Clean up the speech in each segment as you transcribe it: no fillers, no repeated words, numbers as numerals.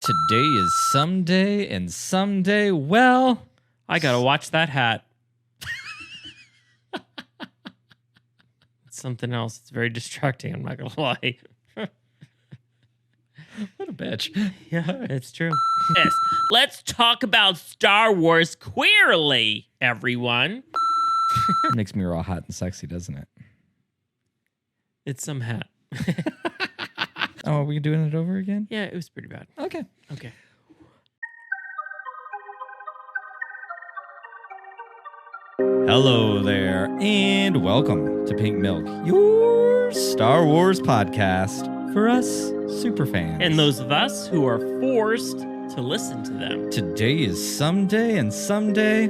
Today is someday, and someday, well, I gotta watch that hat. It's something else. It's very distracting. I'm not gonna lie. what a bitch. Yeah, it's true. Yes. Let's talk about Star Wars queerly, everyone. It makes me real hot and sexy, doesn't it? It's some hat. Oh, are we doing it over again? Yeah, it was pretty bad. Okay. Okay. Hello there, and welcome to Pink Milk, your Star Wars podcast for us superfans. And those of us who are forced to listen to them. Today is someday, and someday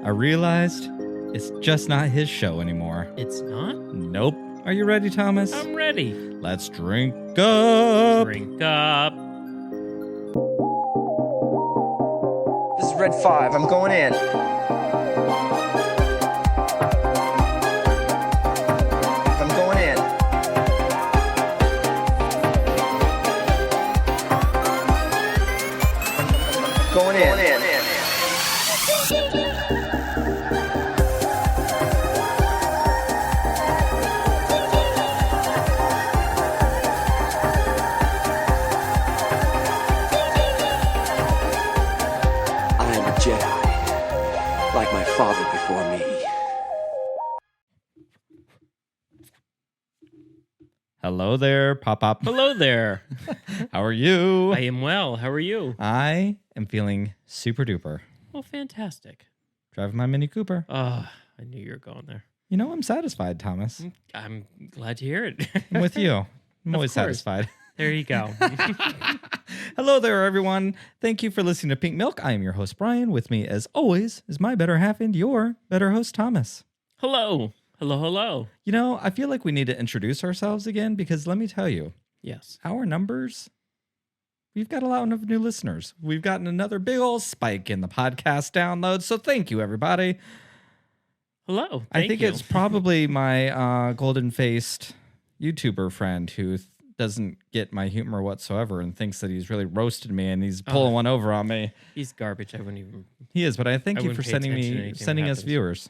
I realized it's just not his show anymore. It's not? Nope. Are you ready, Thomas? I'm ready. Let's drink up. Drink up. This is Red 5. I'm going in. I'm going in. Going in. I am a Jedi, like my father before me. Hello there, Pop. Hello there. How are you? I am well. How are you? I am feeling super duper. Well, fantastic. Driving my Mini Cooper. Oh, I knew you were going there. You know, I'm satisfied, Thomas. I'm glad to hear it. I'm with you. I'm Of always course. satisfied. There you go. Hello there, everyone. Thank you for listening to Pink Milk. I am your host, Bryan. With me, as always, is my better half and your better host, Thomas. Hello. Hello. You know, I feel like we need to introduce ourselves again because let me tell you, Yes. our numbers, we've got a lot of new listeners. We've gotten another big old spike in the podcast downloads. So thank you, everybody. Hello. I think you. it's probably my golden-faced YouTuber friend who doesn't get my humor whatsoever and thinks that he's really roasted me and he's pulling one over on me. He's garbage. I wouldn't even. He is, but I thank I you wouldn't for pay attention to anything that sending us happens. viewers.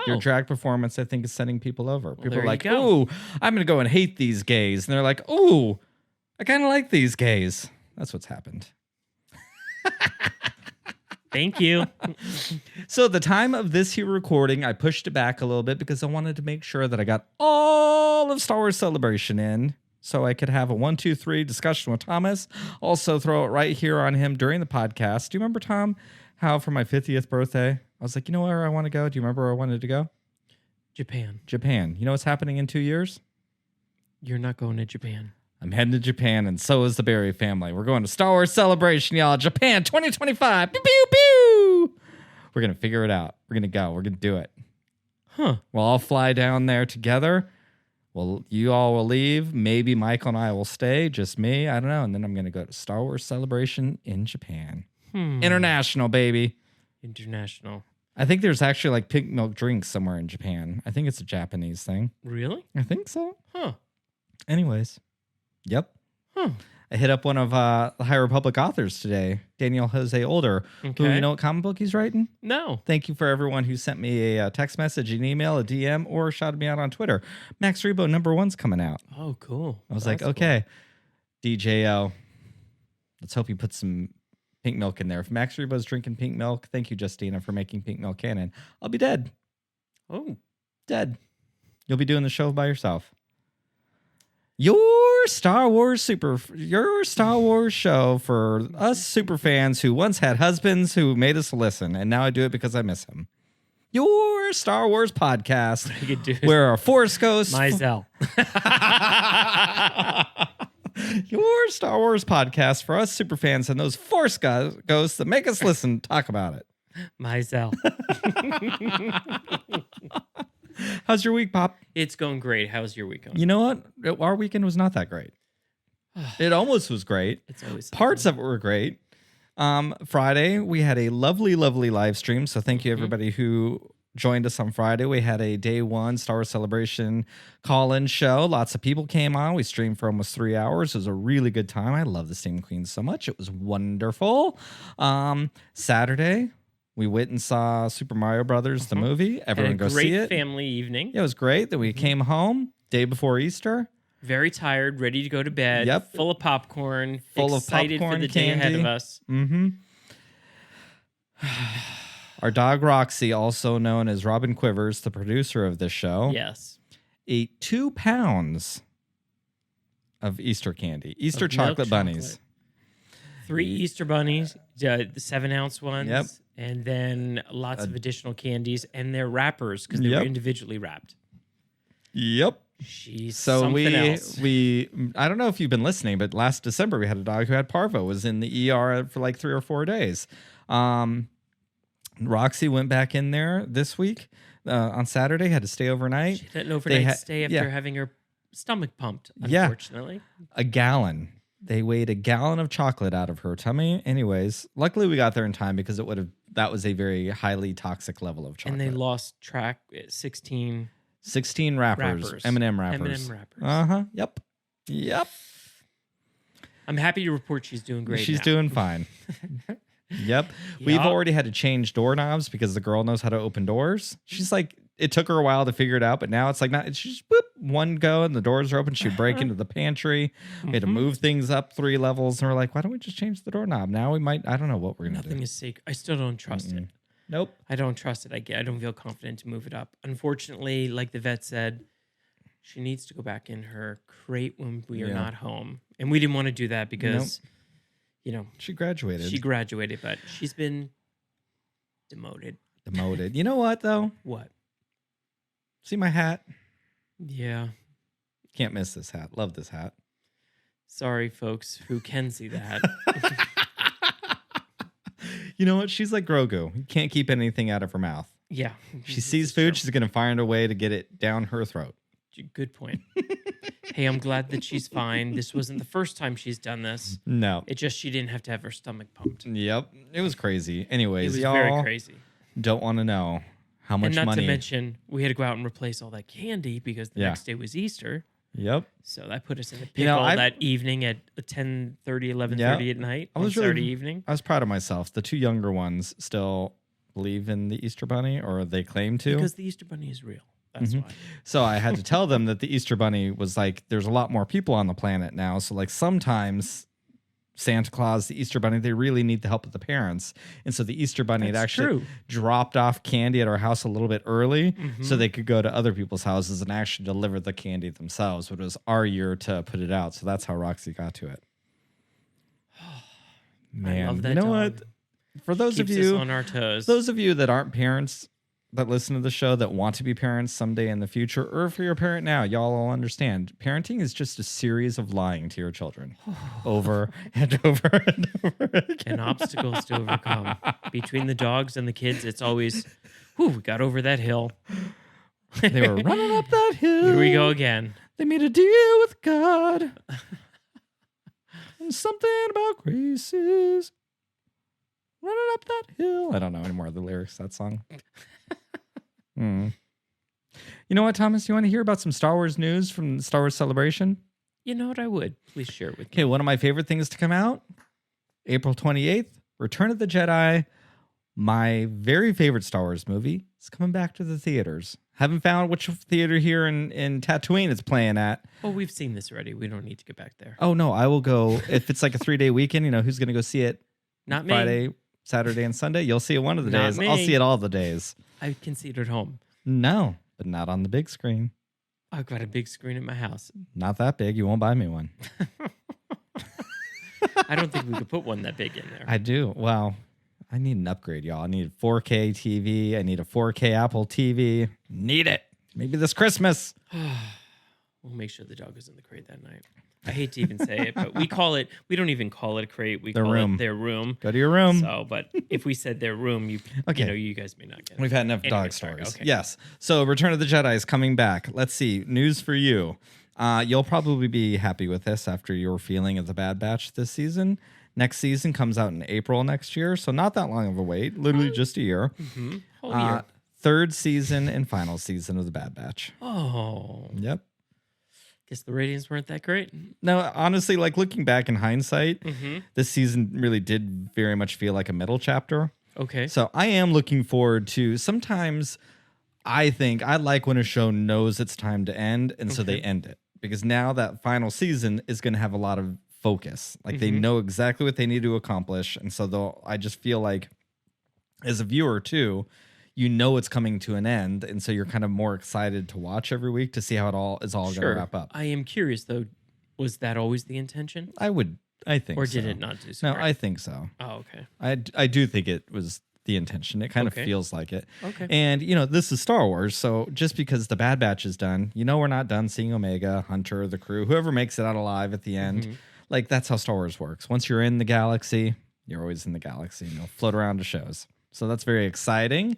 Your drag performance, I think, is sending people over. People there are you like, go. ooh, I'm going to go and hate these gays. And they're like, ooh, I kind of like these gays. That's what's happened. Thank you. So the time of this here recording, I pushed it back a little bit because I wanted to make sure that I got all of Star Wars Celebration in so I could have a 1, 2, 3 discussion with Thomas. Also throw it right here on him during the podcast. Do you remember, Tom, how for my 50th birthday, I was like, you know where I want to go? Do you remember where I wanted to go? Japan. Japan. You know what's happening in 2 years? You're not going to Japan. I'm heading to Japan, and so is the Berry family. We're going to Star Wars Celebration, y'all. Japan 2025. Pew, pew, pew. We're going to figure it out. We're going to go. We're going to do it. Huh. We'll all fly down there together. Well, you all will leave. Maybe Michael and I will stay. Just me. I don't know. And then I'm going to go to Star Wars Celebration in Japan. International, baby. International. I think there's actually like pink milk drinks somewhere in Japan. I think it's a Japanese thing. Really? I think so. Huh. Anyways. Yep. Huh. I hit up one of the High Republic authors today, Daniel Jose Older, who, Okay. you know what comic book he's writing? No. Thank you for everyone who sent me a text message, an email, a DM, or shouted me out on Twitter. Max Rebo #1's coming out. Oh, cool. I was That's like, okay, DJO, let's hope you put some pink milk in there. If Max Rebo's drinking pink milk, thank you, Justina, for making pink milk canon. I'll be dead. Cool. Oh. Dead. You'll be doing the show by yourself. Your Star Wars show for us super fans who once had husbands who made us listen, and now I do it because I miss him. Your Star Wars podcast, You could do where a Force ghost, Myself. your Star Wars podcast for us super fans and those Force ghosts that make us listen, talk about it. Myself. How's your week, Pop? It's going great. How's your week going? You know what? Our weekend was not that great. It almost was great. It's always Parts of it were great. Friday, we had a lovely, lovely live stream. So thank you, everybody who joined us on Friday. We had a day one Star Wars Celebration call-in show. Lots of people came on. We streamed for almost 3 hours. It was a really good time. I love the Steam Queen so much. It was wonderful. Saturday, we went and saw Super Mario Brothers, the movie. Everyone go see it. Great family evening. Yeah, it was great. Then we came home day before Easter. Very tired, ready to go to bed. Yep. Full of popcorn. Full excited of popcorn, for the day ahead candy. of us. Mm-hmm. Our dog Roxy, also known as Robin Quivers, the producer of this show, Yes. ate 2 pounds of Easter candy, Easter Of milk chocolate bunnies. chocolate. 3 Easter bunnies, the 7-ounce ones, Yep. and then lots of additional candies and their wrappers because they Yep. were individually wrapped. Yep. She's So something else. we I don't know if you've been listening, but last December we had a dog who had parvo, was in the ER for like 3 or 4 days. Roxy went back in there this week on Saturday, had to stay overnight. She had an overnight stay after yeah. having her stomach pumped, Yeah. unfortunately. A gallon. They weighed a gallon of chocolate out of her tummy. Anyways, luckily we got there in time because that was a very highly toxic level of chocolate. And they lost track at 16 16 wrappers. M&M wrappers. M&M wrappers. Uh-huh. Yep. I'm happy to report she's doing great. She's now. doing fine. Yep. We've Yup. already had to change doorknobs because the girl knows how to open doors. She's like, it took her a while to figure it out, but now it's like, not, it's just whoop, one go and the doors are open. She'd break into the pantry. We had to move things up 3 levels. And we're like, why don't we just change the doorknob? Now we might, I don't know what we're going to Nothing do. is sacred. I still don't trust it. Nope. I don't trust it. I don't feel confident to move it up. Unfortunately, like the vet said, she needs to go back in her crate when we are Yeah. not home. And we didn't want to do that because, She graduated. she graduated, but she's been demoted. Demoted. You know what, though? What? See my hat? Yeah. Can't miss this hat. Love this hat. Sorry, folks who can see that. You know what? She's like Grogu. You can't keep anything out of her mouth. Yeah. She sees food, she's going to find a way to get it down her throat. Good point. Hey, I'm glad that she's fine. This wasn't the first time she's done this. No. It just she didn't have to have her stomach pumped. Yep. It was crazy. It Anyways, was y'all very crazy. don't want to know how much And not money. to mention, we had to go out and replace all that candy because the Yeah. next day was Easter. Yep. So that put us in a pickle You know, that evening at 10:30, 11:30 at night I on was Saturday really- evening. I was proud of myself. The 2 younger ones still believe in the Easter Bunny, or they claim to. Because the Easter Bunny is real. That's why. So I had to tell them that the Easter Bunny was like, there's a lot more people on the planet now. So like sometimes Santa Claus, the Easter Bunny, they really need the help of the parents. And so the Easter Bunny had That's actually true. dropped off candy at our house a little bit early so they could go to other people's houses and actually deliver the candy themselves. But it was our year to put it out. So that's how Roxy got to it. Man, love that you know dog. what? For those Keeps of us you, on our toes. those of you that aren't parents that listen to the show that want to be parents someday in the future, or if you're a parent now, y'all will understand. Parenting is just a series of lying to your children over and over and over again. And obstacles to overcome. Between the dogs and the kids, it's always, whew, we got over that hill. They were running up that hill. Here we go again. They made a deal with God. And something about graces. Running up that hill. I don't know any more of the lyrics to that song. You know what, Thomas? You want to hear about some Star Wars news from the Star Wars Celebration? You know what? I would. Please share it with me. Okay, one of my favorite things to come out, April 28th, Return of the Jedi. My very favorite Star Wars movie is coming back to the theaters. Haven't found which theater here in Tatooine it's playing at. Well, we've seen this already. We don't need to get back there. Oh, no, I will go. If it's like a 3-day weekend, you know, who's going to go see it? Not me. Friday, Saturday, and Sunday? You'll see it one of the Not days. me. I'll see it all the days. I can see it at home. No, but not on the big screen. I've got a big screen at my house. Not that big. You won't buy me one. I don't think we could put one that big in there. I do. Well, I need an upgrade, y'all. I need a 4K TV. I need a 4K Apple TV. Need it. Maybe this Christmas. We'll make sure the dog is in the crate that night. I hate to even say it, but we don't even call it a crate. We Their call room. it their room. Go to your room. So, but if we said their room, Okay. you guys may not get it. We've had enough Anyway, dog sorry. stories. Okay. Yes. So Return of the Jedi is coming back. Let's see. News for you. You'll probably be happy with this after your feeling of the Bad Batch this season. Next season comes out in April next year. So not that long of a wait. Literally just a year. Whole year. third season and final season of The Bad Batch. Oh, Yep. guess the ratings weren't that great. No, honestly, like looking back in hindsight, Mm-hmm. this season really did very much feel like a middle chapter. Okay. So I am looking forward to sometimes I think I like when a show knows it's time to end, and so they end it. Because now that final season is going to have a lot of focus. Like they know exactly what they need to accomplish. And so I just feel like as a viewer too, you know it's coming to an end. And so you're kind of more excited to watch every week to see how it all is all going to wrap up. I am curious though. Was that always the intention? I think Or so. did it not do so No, great? I think so. Oh, okay. I do think it was the intention. It kind of feels like it. Okay. And, this is Star Wars. So just because the Bad Batch is done, we're not done seeing Omega, Hunter, the crew, whoever makes it out alive at the end. Like, that's how Star Wars works. Once you're in the galaxy, you're always in the galaxy. And you'll float around to shows. So that's very exciting.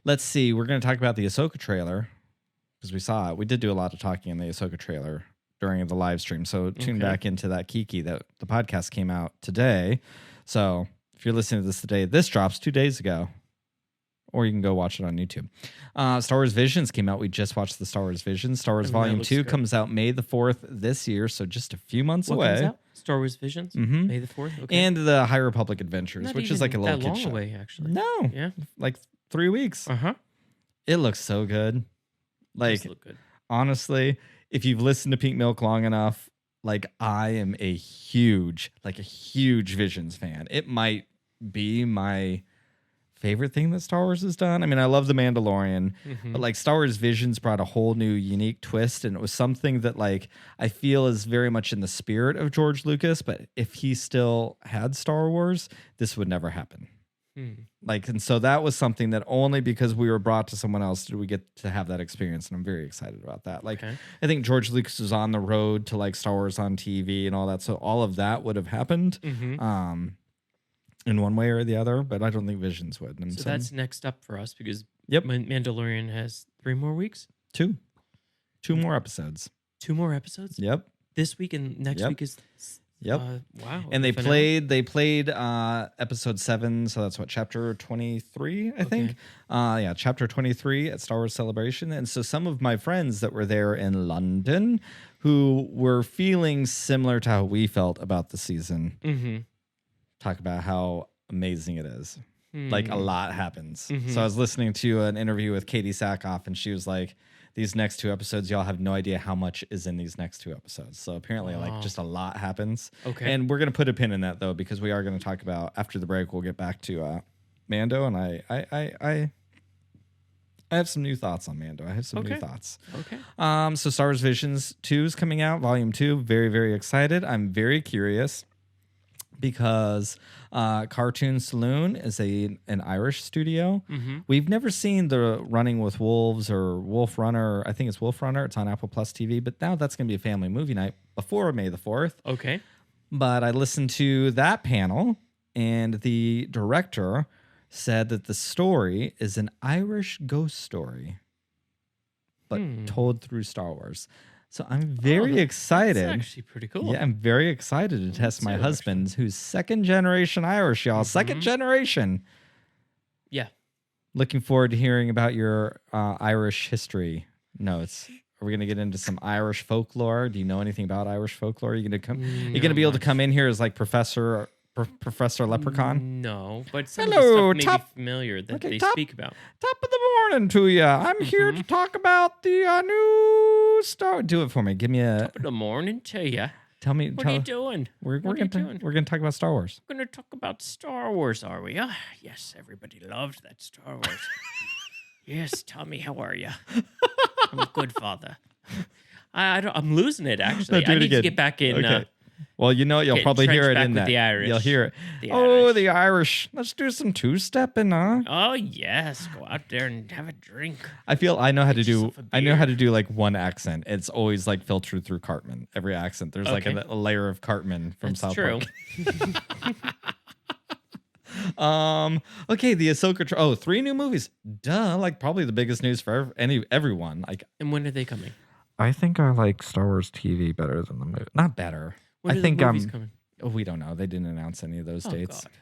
Let's see. We're going to talk about the Ahsoka trailer because we saw it. We did do a lot of talking in the Ahsoka trailer during the live stream. So tune back into that Kiki. That the podcast came out today. So if you're listening to this today, this drops 2 days ago. Or you can go watch it on YouTube. Star Wars Visions came out. We just watched the Star Wars Visions. Star Wars And Volume that 2 looks good. comes out May the 4th this year. So just a few months What away. comes out? Star Wars Visions? May the 4th? Okay. And the High Republic Adventures, Not which is like a even little that kid long show. away, actually. No. Yeah. Like 3 weeks. Uh-huh. It looks so good. Like, Does look good. honestly, if you've listened to Pink Milk long enough, like I am a huge Visions fan. It might be my favorite thing that Star Wars has done. I mean, I love The Mandalorian, but like Star Wars Visions brought a whole new unique twist, and it was something that like I feel is very much in the spirit of George Lucas, but if he still had Star Wars, this would never happen. Like, and so that was something that only because we were brought to someone else did we get to have that experience. And I'm very excited about that. Like, I think George Lucas was on the road to like Star Wars on TV and all that. So all of that would have happened in one way or the other, but I don't think Visions would. And So that's next up for us because Yep. Mandalorian has 3 more weeks? two more episodes. 2 more episodes? Yep. This week and next week is... Yep. Wow. And the finale? they played episode 7, so that's what, chapter 23, I think. Yeah, chapter 23 at Star Wars Celebration. And so some of my friends that were there in London who were feeling similar to how we felt about the season talk about how amazing it is. Like a lot happens. So I was listening to an interview with Katie Sackhoff, and she was like, these next 2 episodes, y'all have no idea how much is in these next 2 episodes. So apparently, like, just a lot happens. Okay. And we're going to put a pin in that, though, because we are going to talk about, after the break, we'll get back to Mando. And I have some new thoughts on Mando. I have some new thoughts. Okay. So Star Wars Visions 2 is coming out, Volume 2. Very, very excited. I'm very curious because Cartoon Saloon is an Irish studio. We've never seen the Running with Wolves or Wolf Runner. I think it's Wolf Runner. It's on Apple Plus TV, but now that's going to be a family movie night before May the 4th. Okay. But I listened to that panel, and the director said that the story is an Irish ghost story, but told through Star Wars. So I'm very excited. That's actually pretty cool. Yeah, I'm very excited to test my husband, who's 2nd generation Irish, y'all. 2nd generation. Yeah. Looking forward to hearing about your Irish history notes. Are we going to get into some Irish folklore? Do you know anything about Irish folklore? Are you going to come? You're going to be able to come in here as like Professor Leprechaun? No, but some Hello, of the stuff may top- be familiar that okay, they top- speak about. Top of the morning to you. I'm here to talk about the new Star. Do it for me. Give me a. Good morning to you. Tell me. What are you doing? We're What are you gonna doing? we're gonna talk about Star Wars. We're going to talk about Star Wars, are we? Yes, everybody loved that Star Wars. Yes, Tommy, how are you? I'm a good father. I'm losing it, actually. No, do I it need to again. get back in. Okay. Well, you know, you'll get probably hear entrenched it back in with that. the Irish. You'll hear it. The Oh, Irish. the Irish. Let's do some two-stepping, huh? Oh, yes. Go out there and have a drink. I feel I know how to do. yourself a I know beer. how to do like one accent. It's always like filtered through Cartman. Every accent, there's like Okay. a layer of Cartman from That's South true. Park. Okay, the Ahsoka. 3 new movies. Duh. Like probably the biggest news for everyone. Like And when are they coming? I think I like Star Wars TV better than the movie. Not better. When I are think the movies coming? we don't know. They didn't announce any of those Oh, dates. God.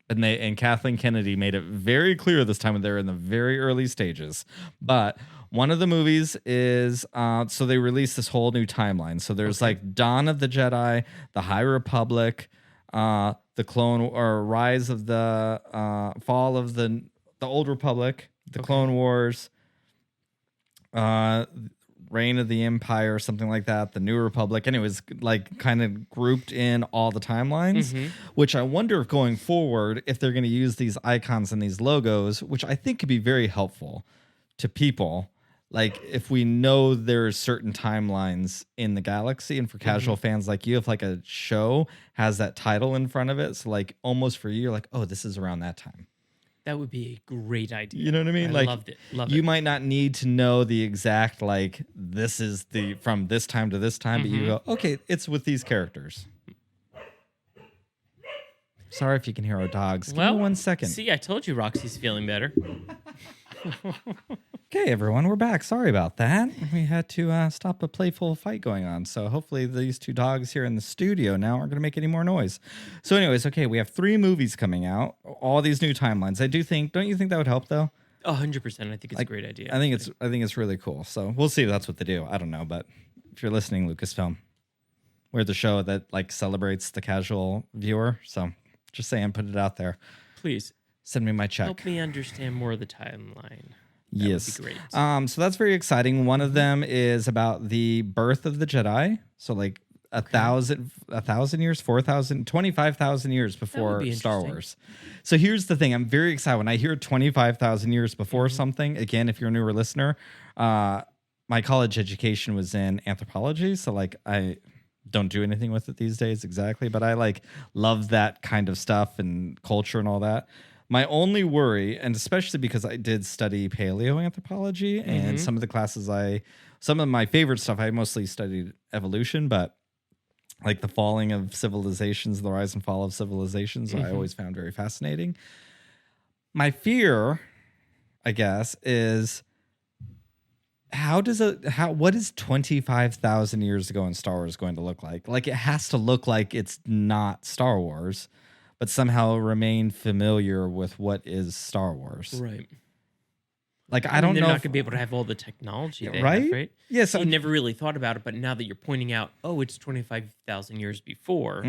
and Kathleen Kennedy made it very clear this time when they're in the very early stages. But one of the movies is so they released this whole new timeline. So there's like Dawn of the Jedi, the High Republic, the Clone or Rise of the Fall of the Old Republic, the Clone Wars, Reign of the Empire, something like that, the New Republic, and it was like kind of grouped in all the timelines, which I wonder if going forward, if they're going to use these icons and these logos, which I think could be very helpful to people. Like if we know there's certain timelines in the galaxy, and for casual fans like you, if like a show has that title in front of it, so like almost for you, you're like, oh, this is around that time. That would be a great idea. You know what I mean? I Like, loved it. You might not need to know the exact, like, this is the from this time to this time, but you go, okay, it's with these characters. Sorry if you can hear our dogs. Give me 1 second. See, I told you Roxy's feeling better. Okay, everyone, we're back. Sorry about that. We had to stop a playful fight going on. So hopefully these two dogs here in the studio now aren't going to make any more noise. So anyways, okay, we have 3 movies coming out. All these new timelines. Don't you think that would help though? 100%. I think it's a great idea. I think it's really cool. So we'll see if that's what they do. I don't know, but if you're listening, Lucasfilm, we're the show that like celebrates the casual viewer. So just saying, put it out there. Please send me my check. Help me understand more of the timeline. That yes. would be great. So that's very exciting. One of them is about the birth of the Jedi. So like 1,000 years, 4,000, 25,000 years before Star Wars. So here's the thing. I'm very excited when I hear 25,000 years before something. Again, if you're a newer listener, my college education was in anthropology. So like I don't do anything with it these days exactly, but I like love that kind of stuff and culture and all that. My only worry, and especially because I did study paleoanthropology and some of the classes some of my favorite stuff, I mostly studied evolution, but like the falling of civilizations, the rise and fall of civilizations, I always found very fascinating. My fear, I guess, is what is 25,000 years ago in Star Wars going to look like? Like it has to look like it's not Star Wars, but somehow remain familiar with what is Star Wars. Right. Like, I don't know. They're not going to be able to have all the technology they right? have, right? Yes. You never really thought about it, but now that you're pointing out, it's 25,000 years before.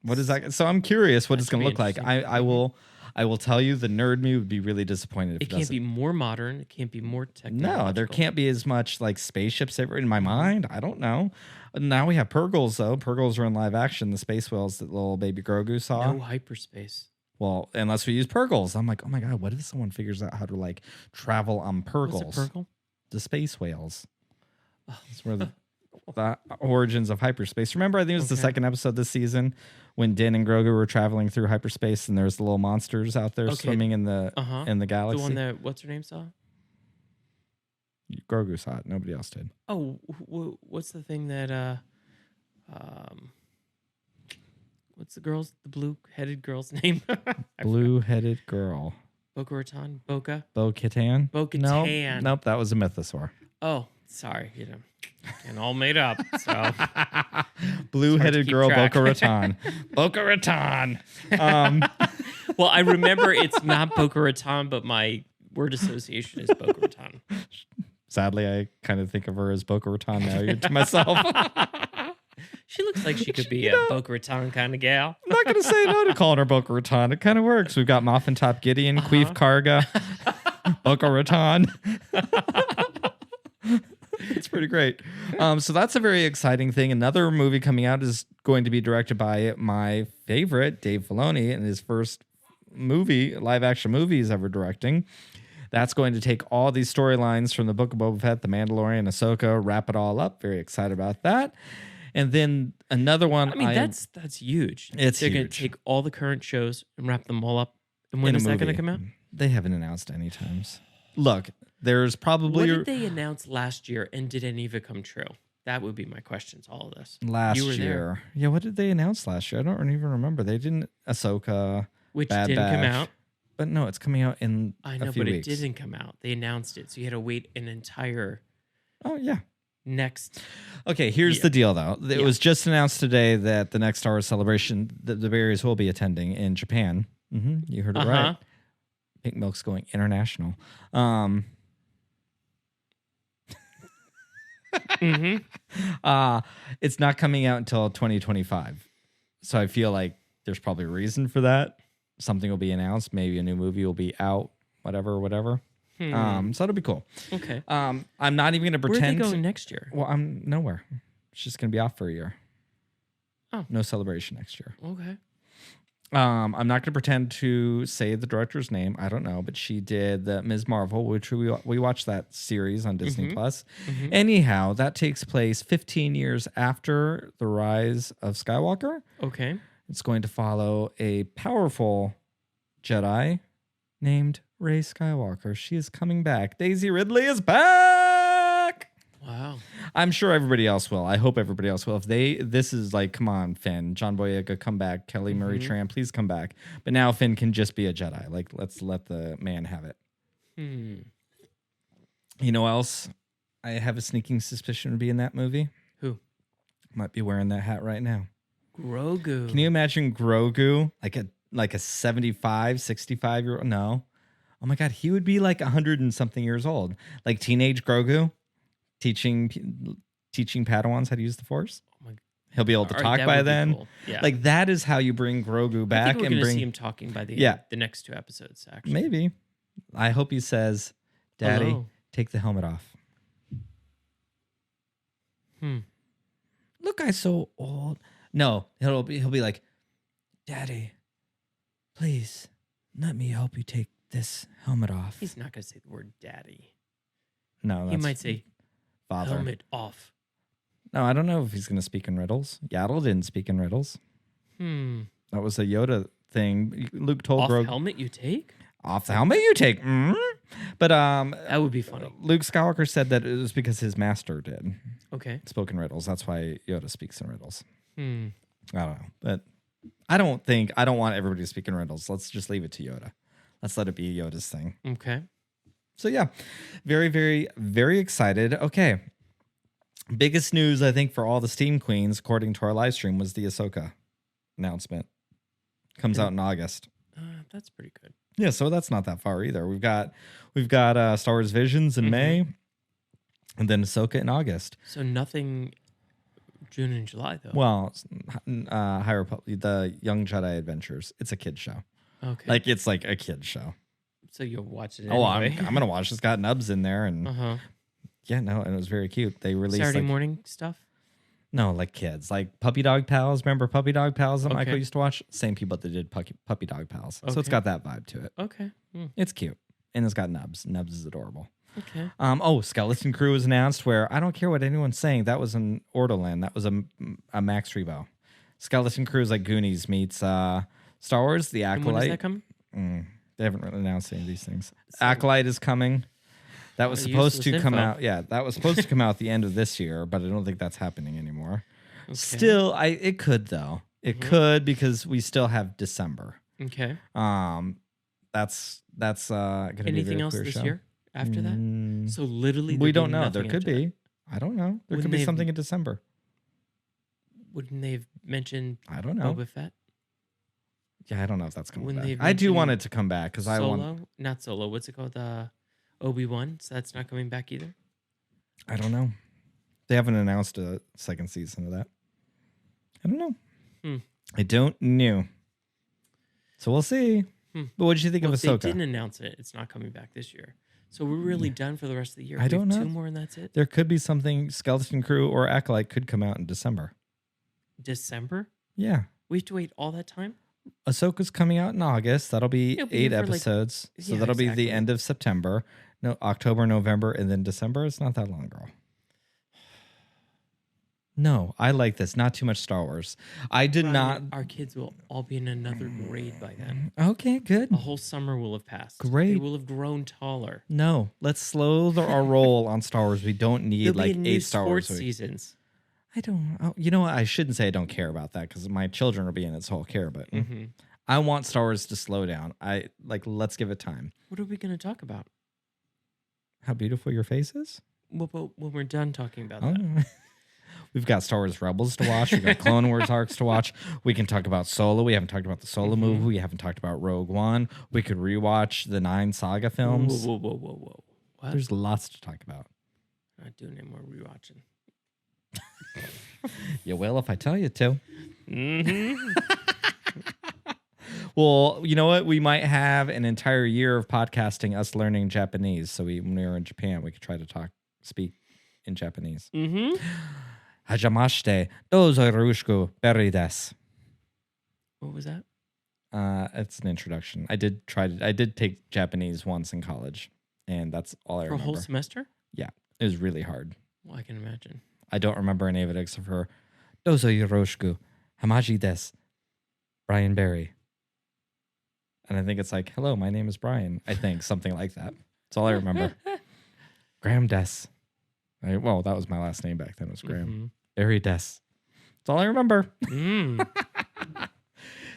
What is that? So I'm curious what it's going to look like. interesting. I will tell you the nerd me would be really disappointed if It can't be more modern. It can't be more technological. No, there can't be as much like spaceships ever in my mind. I don't know. Now we have Purgles, though. Purgles are in live action. The space whales that little baby Grogu saw. No hyperspace. Well, unless we use Purgles. I'm like, oh my God, what if someone figures out how to like travel on Purgles? What's a Purgle? The space whales. That's where the origins of hyperspace. Remember, I think it was the second episode this season when Din and Grogu were traveling through hyperspace and there's the little monsters out there swimming in the galaxy. The one that, what's her name, saw? Grogu saw it. Nobody else did. Oh, what's the thing that, what's the blue-headed girl's name? Blue-headed girl. Bo-Katan? Bo-Katan? Bo-Katan. Nope, that was a mythosaur. Oh, sorry. And all made up. So blue-headed girl, Bo-Katan. Bo-Katan. Well, I remember it's not Bo-Katan, but my word association is Bo-Katan. Sadly, I kind of think of her as Bo-Katan now to myself. She looks like she could be a Bo-Katan kind of gal. I'm not going to say no to calling her Bo-Katan. It kind of works. We've got Moff and Top Gideon, Queef Karga, Bo-Katan. It's pretty great. So that's a very exciting thing. Another movie coming out is going to be directed by my favorite, Dave Filoni, in his first live action movie he's ever directing. That's going to take all these storylines from the Book of Boba Fett, The Mandalorian, Ahsoka, wrap it all up. Very excited about that. And then another one. I mean, that's huge. It's They're huge. They're going to take all the current shows and wrap them all up. And when is that going to come out? They haven't announced any times. Look, there's probably... What did they announce last year, and did any of it come true? That would be my question to all of this. Last year. Yeah, what did they announce last year? I don't even remember. They didn't... Ahsoka, which Bad didn't Batch. come out. But no, it's coming out in I know, a few but weeks. It didn't come out. They announced it, so you had to wait an entire... Oh, yeah. Next. Okay, here's the deal, though. It was just announced today that the next Star Wars celebration, the Berries will be attending in Japan You heard it right. Pink Milk's going international. It's not coming out until 2025. So I feel like there's probably a reason for that. Something will be announced. Maybe a new movie will be out. Whatever. So it'll be cool. Okay. I'm not even going to Where are they pretend. going next year? Well, I'm nowhere. It's just going to be off for a year. Oh. No celebration next year. Okay. I'm not going to pretend to say the director's name. I don't know, but she did the Ms. Marvel, which we watched that series on Disney Plus. Anyhow, that takes place 15 years after the rise of Skywalker. Okay. It's going to follow a powerful Jedi named Rey Skywalker. She is coming back. Daisy Ridley is back. Wow. I'm sure everybody else will. I hope everybody else will. This is like, come on, Finn. John Boyega, come back. Kelly Marie Tran, please come back. But now Finn can just be a Jedi. Like, let's let the man have it. You know what else? I have a sneaking suspicion would be in that movie. Who? Might be wearing that hat right now. Grogu. Can you imagine Grogu like a 75, 65 year old? No. Oh my God, he would be like 100 and something years old. Like teenage Grogu teaching Padawans how to use the Force. Oh my, he'll be able to talk by then. Cool. Yeah. Like that is how you bring Grogu back. I think we're gonna see him talking by the end, the next 2 episodes. Actually, maybe. I hope he says, "Daddy, hello. Take the helmet off." Look, I'm so old. No, he'll be like, "Daddy, please let me help you take this helmet off." He's not gonna say the word "daddy." No, he might say father. Helmet off. No, I don't know if he's going to speak in riddles. Yaddle didn't speak in riddles. That was a Yoda thing. Luke told off Grogu. Helmet you take? Off the helmet you take. But that would be funny. Luke Skywalker said that it was because his master did. Okay. Spoke in riddles. That's why Yoda speaks in riddles. I don't know. But I don't want everybody to speak in riddles. Let's just leave it to Yoda. Let's let it be Yoda's thing. Okay. So yeah, very, very, very excited. Okay. Biggest news, I think, for all the Steam Queens, according to our live stream, was the Ahsoka announcement. Comes out in August. That's pretty good. Yeah, so that's not that far either. We've got Star Wars Visions in May, and then Ahsoka in August. So nothing June and July though. Well, High Republic, the Young Jedi Adventures. It's a kid show. Okay. Like it's like a kid show. So you'll watch it. Oh, anyway. I'm gonna watch. It's got Nubs in there, and yeah, no, and it was very cute. They released Saturday morning stuff. No, like kids, like Puppy Dog Pals. Remember Puppy Dog Pals that Michael used to watch? Same people that did Puppy Dog Pals. So it's got that vibe to it. Okay. It's cute. And it's got Nubs. Nubs is adorable. Okay. Skeleton Crew was announced where I don't care what anyone's saying. That was an Ortolan. That was a Max Rebo. Skeleton Crew is like Goonies meets Star Wars, The Acolyte. And when does that come? They haven't really announced any of these things. Acolyte is coming. That was supposed to come out. Yeah, that was supposed to come out at the end of this year, but I don't think that's happening anymore. Okay. Still, it could though. It could because we still have December. Okay. That's gonna be anything else this year after that? So literally, we don't know. There could be. I don't know. There could be something in December. Wouldn't they have mentioned? I don't know. Boba Fett. Yeah, I don't know if that's coming back. I do want it to come back because I want. Not Solo. What's it called? Obi-Wan. So that's not coming back either. I don't know. They haven't announced a second season of that. I don't know. I don't know. So we'll see. But what did you think of Ahsoka? If they didn't announce it, it's not coming back this year. So we're really done for the rest of the year. I don't know. 2 more and that's it? There could be something. Skeleton Crew or Acolyte could come out in December. December? Yeah. We have to wait all that time? Ahsoka's coming out in August. That'll be 8 episodes. So that'll be the end of September. No, October, November, and then December. It's not that long, girl. No, I like this. Not too much Star Wars. I did not. Our kids will all be in another grade by then. Okay, good. A whole summer will have passed. Great. They will have grown taller. No, let's slow our roll on Star Wars. We don't need like 8 Star Wars seasons. I don't. You know what? I shouldn't say I don't care about that because my children will be in its whole care. But I want Star Wars to slow down. Let's give it time. What are we going to talk about? How beautiful your face is? Well, when we're done talking about that. We've got Star Wars Rebels to watch. We've got Clone Wars arcs to watch. We can talk about Solo. We haven't talked about the Solo movie. We haven't talked about Rogue One. We could rewatch the 9 saga films. Whoa. What? There's lots to talk about. Not doing any more rewatching. You will if I tell you to. Mm-hmm. Well, you know what? We might have an entire year of podcasting us learning Japanese. So when we were in Japan, we could try to speak in Japanese. Mm-hmm. Hajimashite, dozo yoroshiku berry desu. What was that? It's an introduction. I did take Japanese once in college, and that's all I For a remember. whole semester? Yeah, it was really hard. Well, I can imagine. I don't remember any of it except for dozo yoroshiku, hamaji desu, Brian Barry. And I think it's like, hello, my name is Brian. I think something like that. That's all I remember. Graham Des. Well, that was my last name back then. It was Graham. Mm-hmm. Barry Des. That's all I remember. Mm.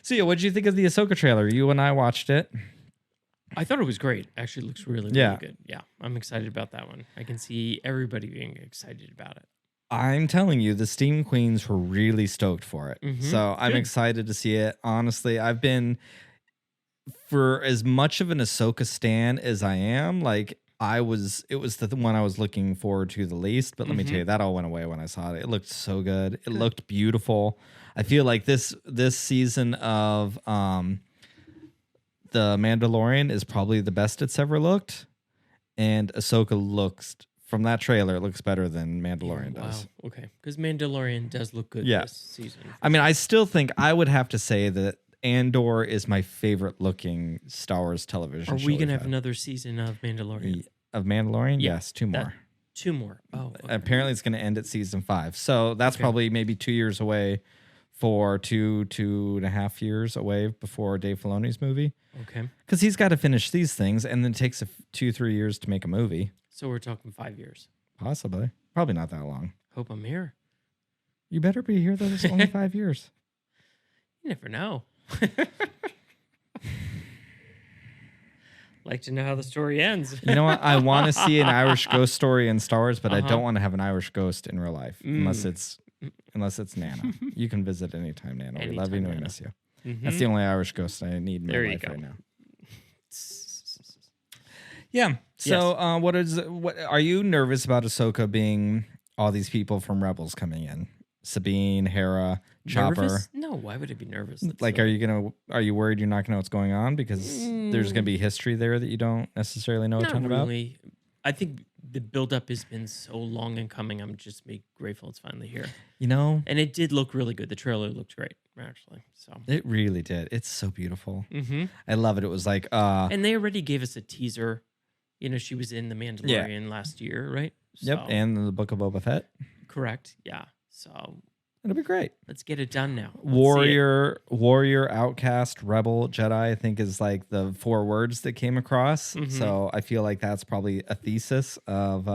So, yeah, what did you think of the Ahsoka trailer? You and I watched it. I thought it was great. Actually, it looks really good. Yeah, I'm excited about that one. I can see everybody being excited about it. I'm telling you, the Steam Queens were really stoked for it. Mhm. So I'm Good. excited to see it. Honestly, I've been, for as much of an Ahsoka stan as I am, like it was the one I was looking forward to the least. But let me tell you, that all went away when I saw it. It looked so good. It looked beautiful. I feel like this season of The Mandalorian is probably the best it's ever looked. And Ahsoka looks, from that trailer, it looks better than Mandalorian does. Wow. Okay. Because Mandalorian does look good Yeah. this season. I mean, I still think I would have to say that Andor is my favorite looking Star Wars television Are show. we going to we've have had. another season of Mandalorian? Of Mandalorian? Yeah, Yes, 2 more. 2 more. Oh, okay. Apparently it's going to end at season 5. So that's probably maybe 2 years away, for 2.5 years away before Dave Filoni's movie. Okay. Because he's got to finish these things, and then it takes 2-3 years to make a movie. So we're talking 5 years. Possibly. Probably not that long. Hope I'm here. You better be here that it's only 5 years. You never know. Like to know how the story ends. You know what? I want to see an Irish ghost story in Star Wars, but I don't want to have an Irish ghost in real life unless it's Nana. You can visit anytime, Nana. We love you and we miss you. That's the only Irish ghost I need in my life right now. Yeah. So, what are you nervous about Ahsoka being all these people from Rebels coming in? Sabine, Hera, Chopper. Nervous? No, why would I be nervous? That's Like, are you worried you're not gonna know what's going on because there's gonna be history there that you don't necessarily know a not ton about? really. I think the buildup has been so long in coming. I'm just grateful it's finally here. You know, And it did look really good. The trailer looked great, actually. So. it really did. It's so beautiful. Mm-hmm. I love it. It was like, And they already gave us a teaser. You know, she was in The Mandalorian last year, right? yep. So, And the Book of Boba Fett. correct. Yeah. So It'll be great. let's get it done now. Let's see it. Warrior, outcast, rebel, Jedi, I think is like the 4 words that came across. Mm-hmm. So I feel like that's probably a thesis of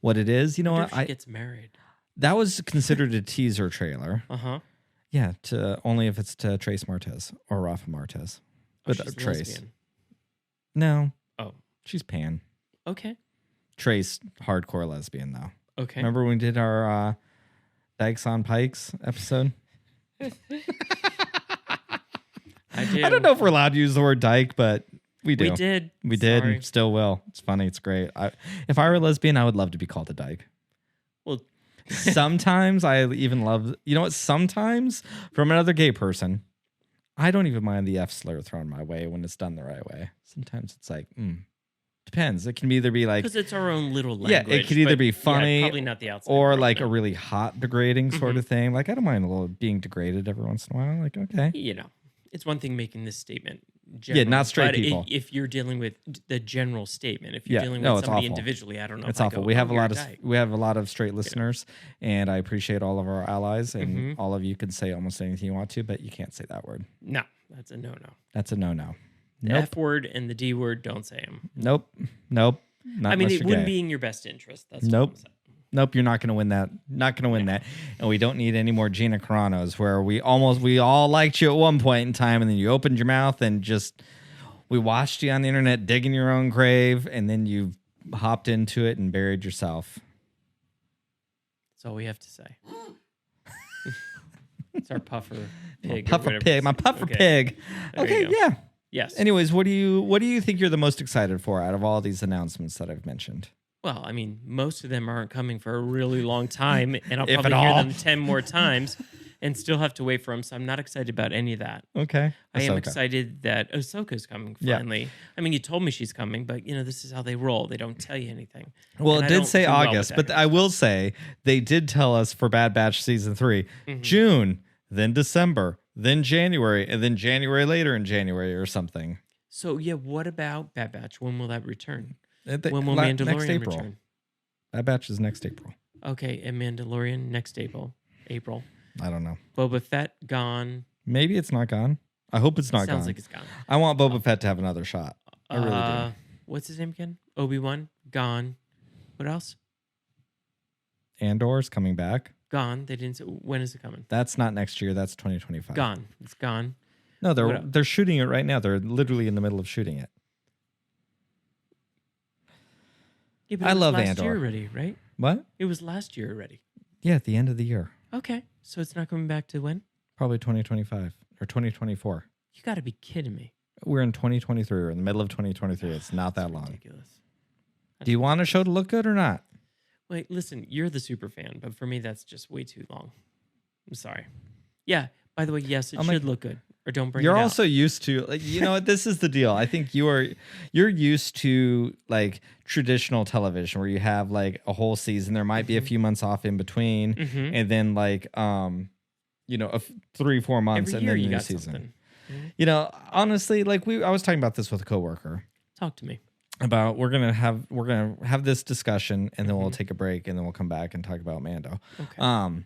what it is. You know Wonder what? if she gets married. That was considered a teaser trailer. Uh-huh. Yeah, only if it's to Trace Martez or Rafa Martez. But she's a Trace. lesbian. No, Oh, she's pan. okay. Trace, hardcore lesbian though. Okay. Remember when we did our Dykes on Pikes episode? I do. I don't know if we're allowed to use the word dyke, but we do. We did. We did Sorry. and still will. It's funny. It's great. If I were a lesbian, I would love to be called a dyke. Well, Sometimes I even love, you know what? Sometimes from another gay person, I don't even mind the F slur thrown my way when it's done the right way. Sometimes it's like, depends. It can either be like, because it's our own little yeah, language. it could either but, be funny probably not the outside or world, like no. a really hot degrading sort of thing. Like I don't mind a little being degraded every once in a while. Like, okay. You know, it's one thing making this statement. Yeah, not straight but people. If you're dealing with the general statement, if you're Yeah, dealing no, with it's somebody awful. individually, I don't know. It's if I awful. go, We have "Oh, a you're lot of dyke." straight listeners, and I appreciate all of our allies. And all of you can say almost anything you want to, but you can't say that word. No, that's a no-no. That's a no-no. The Nope. F word and the D word, don't say them. Nope. Not I mean, unless it you're wouldn't gay. be in your best interest. That's Nope. What I'm saying. Nope, you're not going to win that. Not going to win that. And we don't need any more Gina Carano's where we all liked you at one point in time, and then you opened your mouth and just we watched you on the internet digging your own grave, and then you hopped into it and buried yourself. That's all we have to say. It's our puffer pig. Puffer pig. My puffer pig. There Okay, you go. yeah. Yes. Anyways, what do you think you're the most excited for out of all these announcements that I've mentioned? Well, I mean, most of them aren't coming for a really long time, and I'll If probably at hear all. them 10 more times and still have to wait for them. So I'm not excited about any of that. Okay. I am Ahsoka. excited that Ahsoka's coming Yeah. finally. I mean, you told me she's coming, but this is how they roll. They don't tell you anything. Well, And it I did don't say do well with August, that but kind I of will say they did tell us for Bad Batch season 3, June, then December, then January, and then January later in January or something. So, yeah, what about Bad Batch? When will that return? When When will next Mandalorian April. return? Bad Batch is next April. Okay, and Mandalorian next April. I don't know. Boba Fett gone. Maybe it's not gone. I hope it's not Sounds gone. like it's gone. I want Boba Fett to have another shot. I really do. What's his name again? Obi-Wan gone. What else? Andor's coming back. Gone. They didn't say when is it coming? That's not next year. That's 2025. Gone. It's gone. No, What they're shooting it right now. They're literally in the middle of shooting it. Yeah, but I it was love last Andor. year already, right? What? It was last year already. Yeah, at the end of the year. Okay, so it's not coming back to when? Probably 2025 or 2024. You got to be kidding me. We're in 2023. We're in the middle of 2023. It's not that long. Ridiculous. Do you want a show to look good or not? Wait, listen, you're the super fan, but for me, that's just way too long. I'm sorry. Yeah, by the way, yes, it I'm should like- look good. Or don't bring You're it out. also used to what, this is the deal. I think you're used to like traditional television where you have like a whole season. There might be a few months off in between, Mhm. and then like 3-4 months Every and year then you new got season. something. Honestly, like I was talking about this with a coworker Talk to me. about we're gonna have this discussion and then we'll take a break and then we'll come back and talk about Mando. Okay.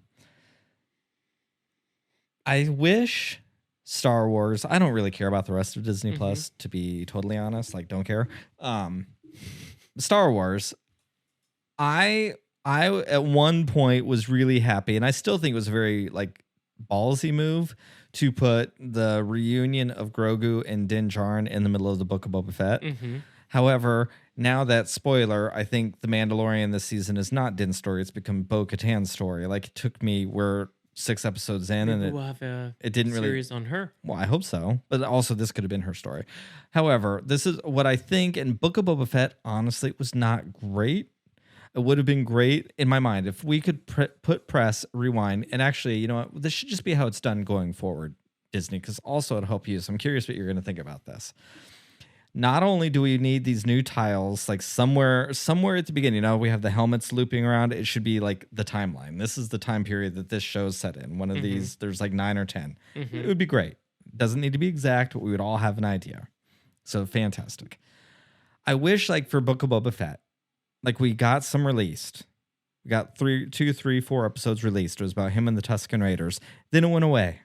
I wish Star Wars. I don't really care about the rest of Disney Plus, to be totally honest. Like, don't care. Star Wars. I at one point was really happy, and I still think it was a very like ballsy move to put the reunion of Grogu and Din Djarin in the middle of the Book of Boba Fett. However, now that spoiler, I think the Mandalorian this season is not Din's story; it's become Bo-Katan's story. Like, it took me 6 episodes in, Maybe and we'll have a it didn't really. series on her. Well, I hope so. But also, this could have been her story. However, this is what I think. And Book of Boba Fett, honestly, was not great. It would have been great in my mind if we could put press, rewind, and actually, you know what? This should just be how it's done going forward, Disney, because also it'll help you. So I'm curious what you're going to think about this. Not only do we need these new tiles, like somewhere at the beginning, we have the helmets looping around. It should be like the timeline. This is the time period that this show's set in. One of these, there's like 9 or 10. It would be great. Doesn't need to be exact, but we would all have an idea. So fantastic. I wish, like for Book of Boba Fett, like we got some released. We got 2, 3, 4 episodes released. It was about him and the Tusken Raiders. Then it went away.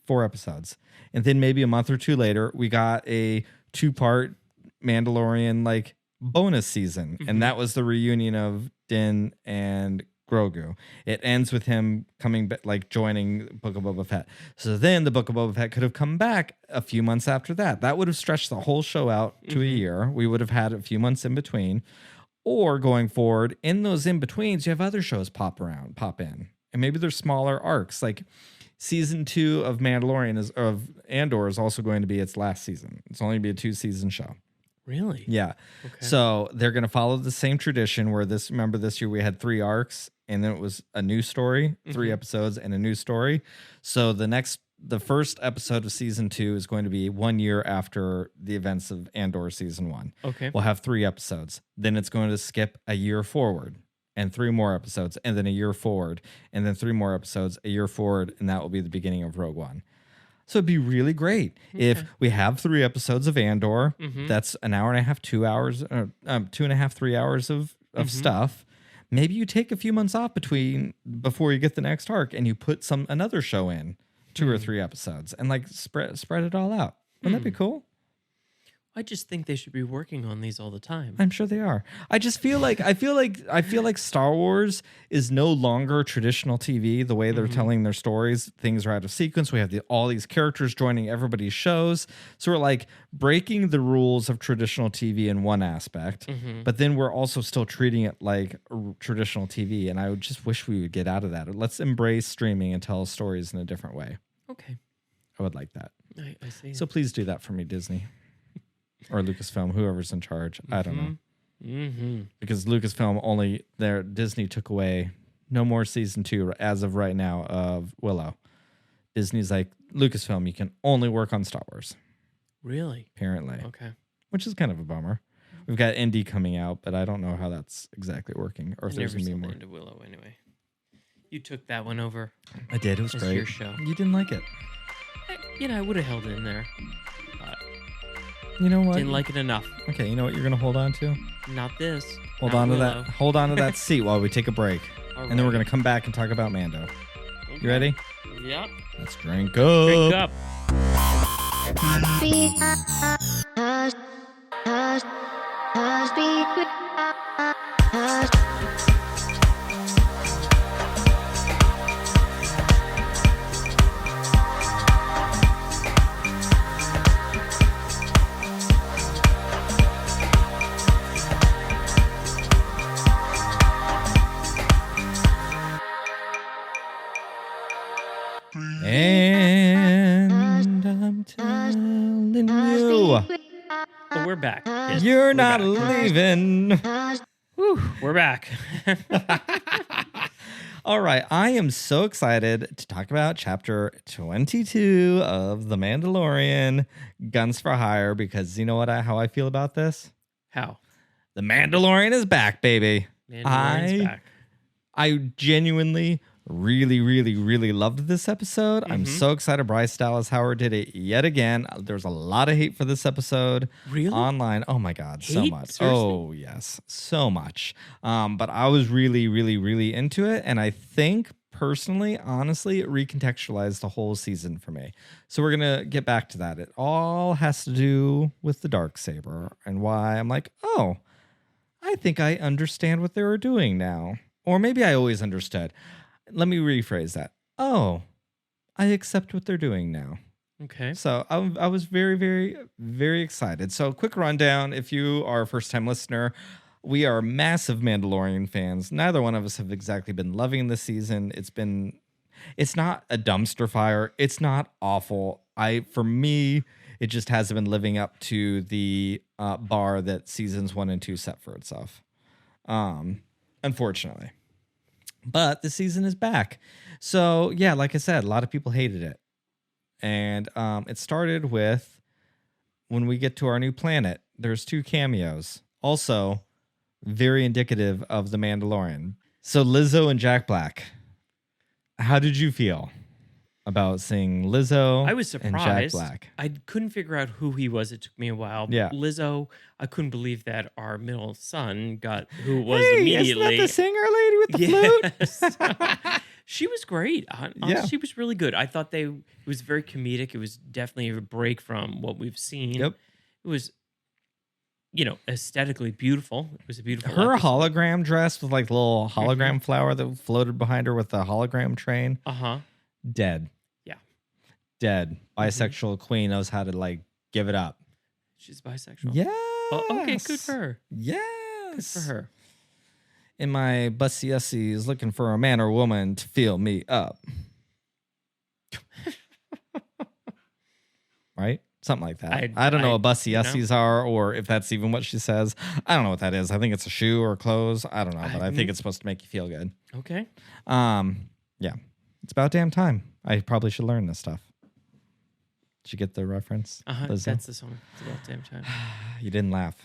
4 episodes. And then maybe a month or 2 later, we got a 2-part Mandalorian like bonus season, and that was the reunion of Din and Grogu. It ends with him coming back, like joining Book of Boba Fett. So then the Book of Boba Fett could have come back a few months after that. That would have stretched the whole show out to a year. We would have had a few months in between, or going forward in those in betweens, you have other shows pop in, and maybe they're smaller arcs like. Season 2 of Andor is also going to be its last season. It's only going to be a 2-season show. Really? Yeah. Okay. So they're going to follow the same tradition where this year we had 3 arcs and then it was a new story, 3 episodes and a new story. So the first episode of season 2 is going to be 1 year after the events of Andor season 1. Okay. We'll have 3 episodes. Then it's going to skip a year forward. And 3 more episodes, and then a year forward, and then 3 more episodes, a year forward, and that will be the beginning of Rogue One. So it'd be really great if we have 3 episodes of Andor. That's an hour and a half, 2 hours, 2.5, 3 hours of stuff. Maybe you take a few months off before you get the next arc, and you put another show in 2 or 3 episodes, and like spread it all out. Wouldn't that be cool? I just think they should be working on these all the time. I'm sure they are. I just feel like I feel like Star Wars is no longer traditional TV. The way they're telling their stories, things are out of sequence. We have all these characters joining everybody's shows, so we're like breaking the rules of traditional TV in one aspect, but then we're also still treating it like traditional TV. And I would just wish we would get out of that. Let's embrace streaming and tell stories in a different way. Okay, I would like that. I see. So please do that for me, Disney. Or Lucasfilm, whoever's in charge. I don't know. Because Lucasfilm Disney took away no more season 2 as of right now of Willow. Disney's like, Lucasfilm, you can only work on Star Wars. Really? Apparently. Okay. Which is kind of a bummer. We've got Indy coming out, but I don't know how that's exactly working. Or if there's going to be more. Into Willow anyway. You took that one over. I did. It was It's great. your show. You didn't like it. I would have held it in there. But You know what? didn't like it enough. Okay, you know what you're going to hold on to? Not this. Hold Not on to Willow. that. Hold on to that seat while we take a break. And then we're Alrighty. going to come back and talk about Mando. Okay. You ready? Yep. Let's drink up. Drink up. And I'm telling you, Oh, we're back. Yes, you're we're not back. leaving. Whew, we're back. All right, I am so excited to talk about chapter 22 of The Mandalorian, Guns for Hire, because you know how I feel about this? How? The Mandalorian is back, baby. Mandalorian's back. I genuinely really loved this episode. I'm so excited Bryce Dallas Howard did it yet again. There's a lot of hate for this episode Really? online. Oh my God, so Hate? much. Seriously? Oh yes, so much. But I was really into it, and I think personally, honestly, it recontextualized the whole season for me. So we're gonna get back to that. It all has to do with the Darksaber and why I'm like, oh, I think I understand what they were doing now. Or maybe I always understood. Let me rephrase that. Oh, I accept what they're doing now. Okay. So I was very excited. So quick rundown. If you are a first-time listener, we are massive Mandalorian fans. Neither one of us have exactly been loving this season. It's not a dumpster fire. It's not awful. For me, it just hasn't been living up to the bar that seasons 1 and 2 set for itself. Unfortunately. But the season is back. So, yeah, like I said, a lot of people hated it. And it started with when we get to our new planet, there's 2 cameos. Also, very indicative of The Mandalorian. So, Lizzo and Jack Black. How did you feel about seeing Lizzo I was and Jack surprised. Black? I couldn't figure out who he was. It took me a while. Yeah. Lizzo, I couldn't believe that our middle son got who it was Hey, immediately. isn't that the singer lady with the flute? Yes. She was great. Yeah. She was really good. I thought it was very comedic. It was definitely a break from what we've seen. Yep. It was, aesthetically beautiful. It was a beautiful Her episode. hologram dress with like the little hologram flower that floated behind her with the hologram train. Uh-huh. Dead. Yeah. Dead. Bisexual queen knows how to like give it up. She's bisexual. Yeah. Oh, okay, good for her. Yes. Good for her. And my bussy is looking for a man or woman to fill me up. Right? Something like that. I don't know what bussy are or if that's even what she says. I don't know what that is. I think it's a shoe or clothes. I don't know, but I think it's supposed to make you feel good. Okay. Yeah. It's about damn time. I probably should learn this stuff. Did you get the reference? Lizzo? That's the song. It's about damn time. You didn't laugh.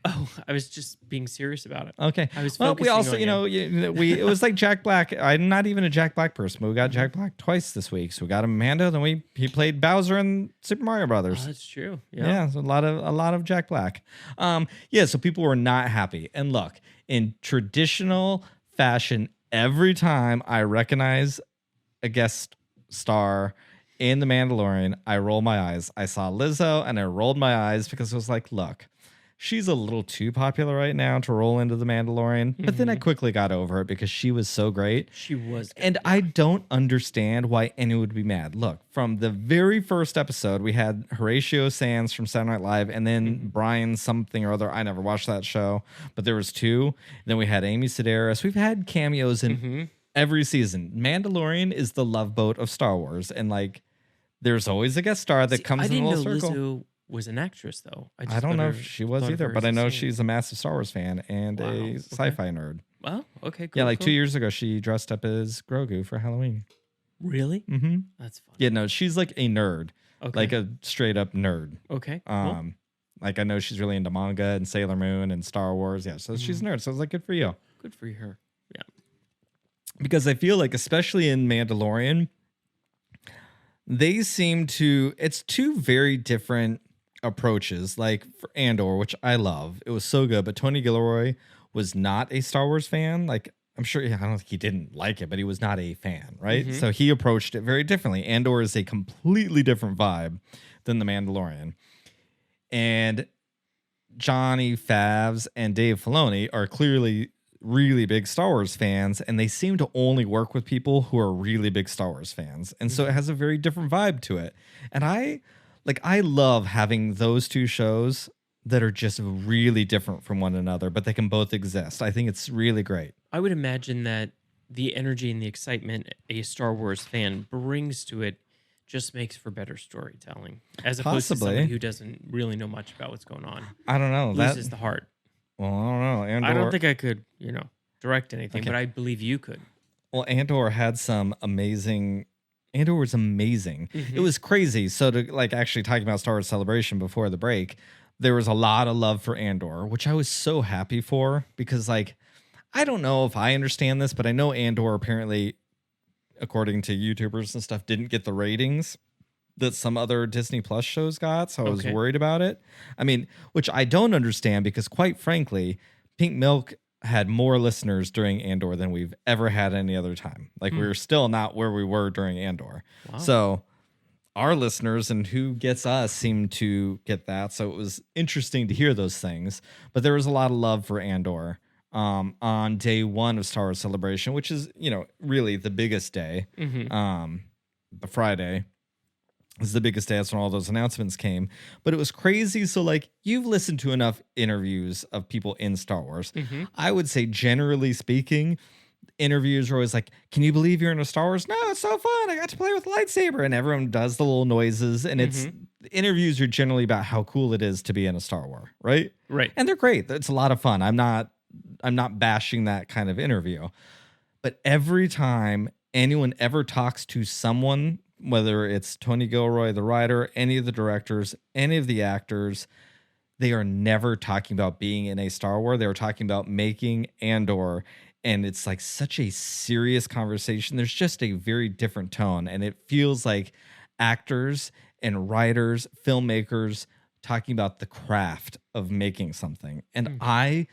Oh, I was just being serious about it. Okay. I was well, we focusing also, on it was like Jack Black. I'm not even a Jack Black person, but we got Jack Black twice this week. So we got him Mando, then he played Bowser in Super Mario Brothers. Oh, that's true. Yeah, so a lot of Jack Black. So people were not happy. And look, in traditional fashion, every time I recognize a guest star in The Mandalorian, I rolled my eyes. I saw Lizzo and I rolled my eyes because it was like, look, she's a little too popular right now to roll into The Mandalorian. But then I quickly got over it because she was so great. She was good, And I don't understand why anyone would be mad. Look, from the very first episode, we had Horatio Sands from Saturday Night Live and then Brian something or other. I never watched that show, but there was two. Then we had Amy Sedaris. We've had cameos in every season. Mandalorian is the love boat of Star Wars. And like, there's always a guest star that comes in a little circle. Lizzo was an actress, though. I don't know if she was either, but I know she's a massive Star Wars fan and a sci-fi nerd. Well, okay, cool. Yeah, like cool. 2 years ago, she dressed up as Grogu for Halloween. Really? Mm-hmm. That's fun. Yeah, no, she's like a nerd, Okay. like a straight up nerd. Okay. Cool. Like I know she's really into manga and Sailor Moon and Star Wars. Yeah, so she's a nerd. So I was like, good for you. Good for her. Yeah. Because I feel like, especially in Mandalorian, they seem to. It's two very different approaches. Like for Andor, which I love, it was so good. But Tony Gilroy was not a Star Wars fan. Like I'm sure, I don't think he didn't like it, but he was not a fan, right? So he approached it very differently. Andor is a completely different vibe than The Mandalorian. And Johnny Favs and Dave Filoni are clearly really big Star Wars fans, and they seem to only work with people who are really big Star Wars fans. And so it has a very different vibe to it. And I love having those two shows that are just really different from one another, but they can both exist. I think it's really great. I would imagine that the energy and the excitement a Star Wars fan brings to it just makes for better storytelling, as opposed to somebody who doesn't really know much about what's going on. I don't know. Loses the heart. Well, I don't know. Andor, I don't think I could, direct anything, Okay. but I believe you could. Well, Andor had some amazing. Andor was amazing. It was crazy. So to like actually talking about Star Wars Celebration before the break, there was a lot of love for Andor, which I was so happy for because like I don't know if I understand this, but I know Andor apparently, according to YouTubers and stuff, didn't get the ratings that some other Disney Plus shows got. So I was worried about it. I mean, which I don't understand because quite frankly, Pink Milk had more listeners during Andor than we've ever had any other time. Like we're still not where we were during Andor. Wow. So our listeners and who gets us seem to get that. So it was interesting to hear those things, but there was a lot of love for Andor on day one of Star Wars Celebration, which is, really the biggest day. The Friday is the biggest day. That's when all those announcements came, but it was crazy. So like you've listened to enough interviews of people in Star Wars. I would say generally speaking, interviews are always like, can you believe you're in a Star Wars? No, it's so fun. I got to play with a lightsaber, and everyone does the little noises. And it's interviews are generally about how cool it is to be in a Star Wars, right? Right. And they're great. It's a lot of fun. I'm not bashing that kind of interview, but every time anyone ever talks to someone, whether it's Tony Gilroy, the writer, any of the directors, any of the actors, they are never talking about being in a Star Wars. They were talking about making Andor. And it's like such a serious conversation. There's just a very different tone. And it feels like actors and writers, filmmakers talking about the craft of making something. And I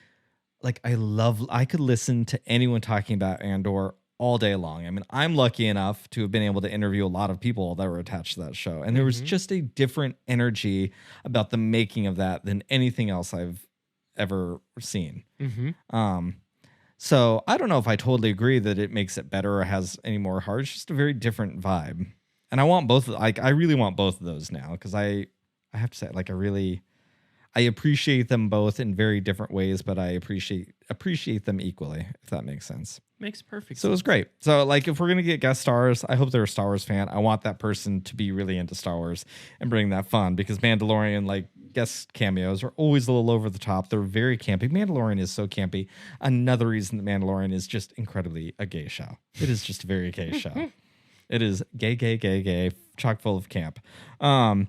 could listen to anyone talking about Andor all day long. I mean, I'm lucky enough to have been able to interview a lot of people that were attached to that show. And there was just a different energy about the making of that than anything else I've ever seen. So I don't know if I totally agree that it makes it better or has any more heart. It's just a very different vibe. And I want both. I really want both of those now because I have to say, like, I appreciate them both in very different ways, but I appreciate them equally, if that makes sense. Makes perfect sense. So it was great. So like if we're going to get guest stars, I hope they're a Star Wars fan. I want that person to be really into Star Wars and bring that fun because Mandalorian, like guest cameos are always a little over the top. They're very campy. Mandalorian is so campy. Another reason that Mandalorian is just incredibly a gay show. It is just a very gay show. It is gay, chock full of camp. But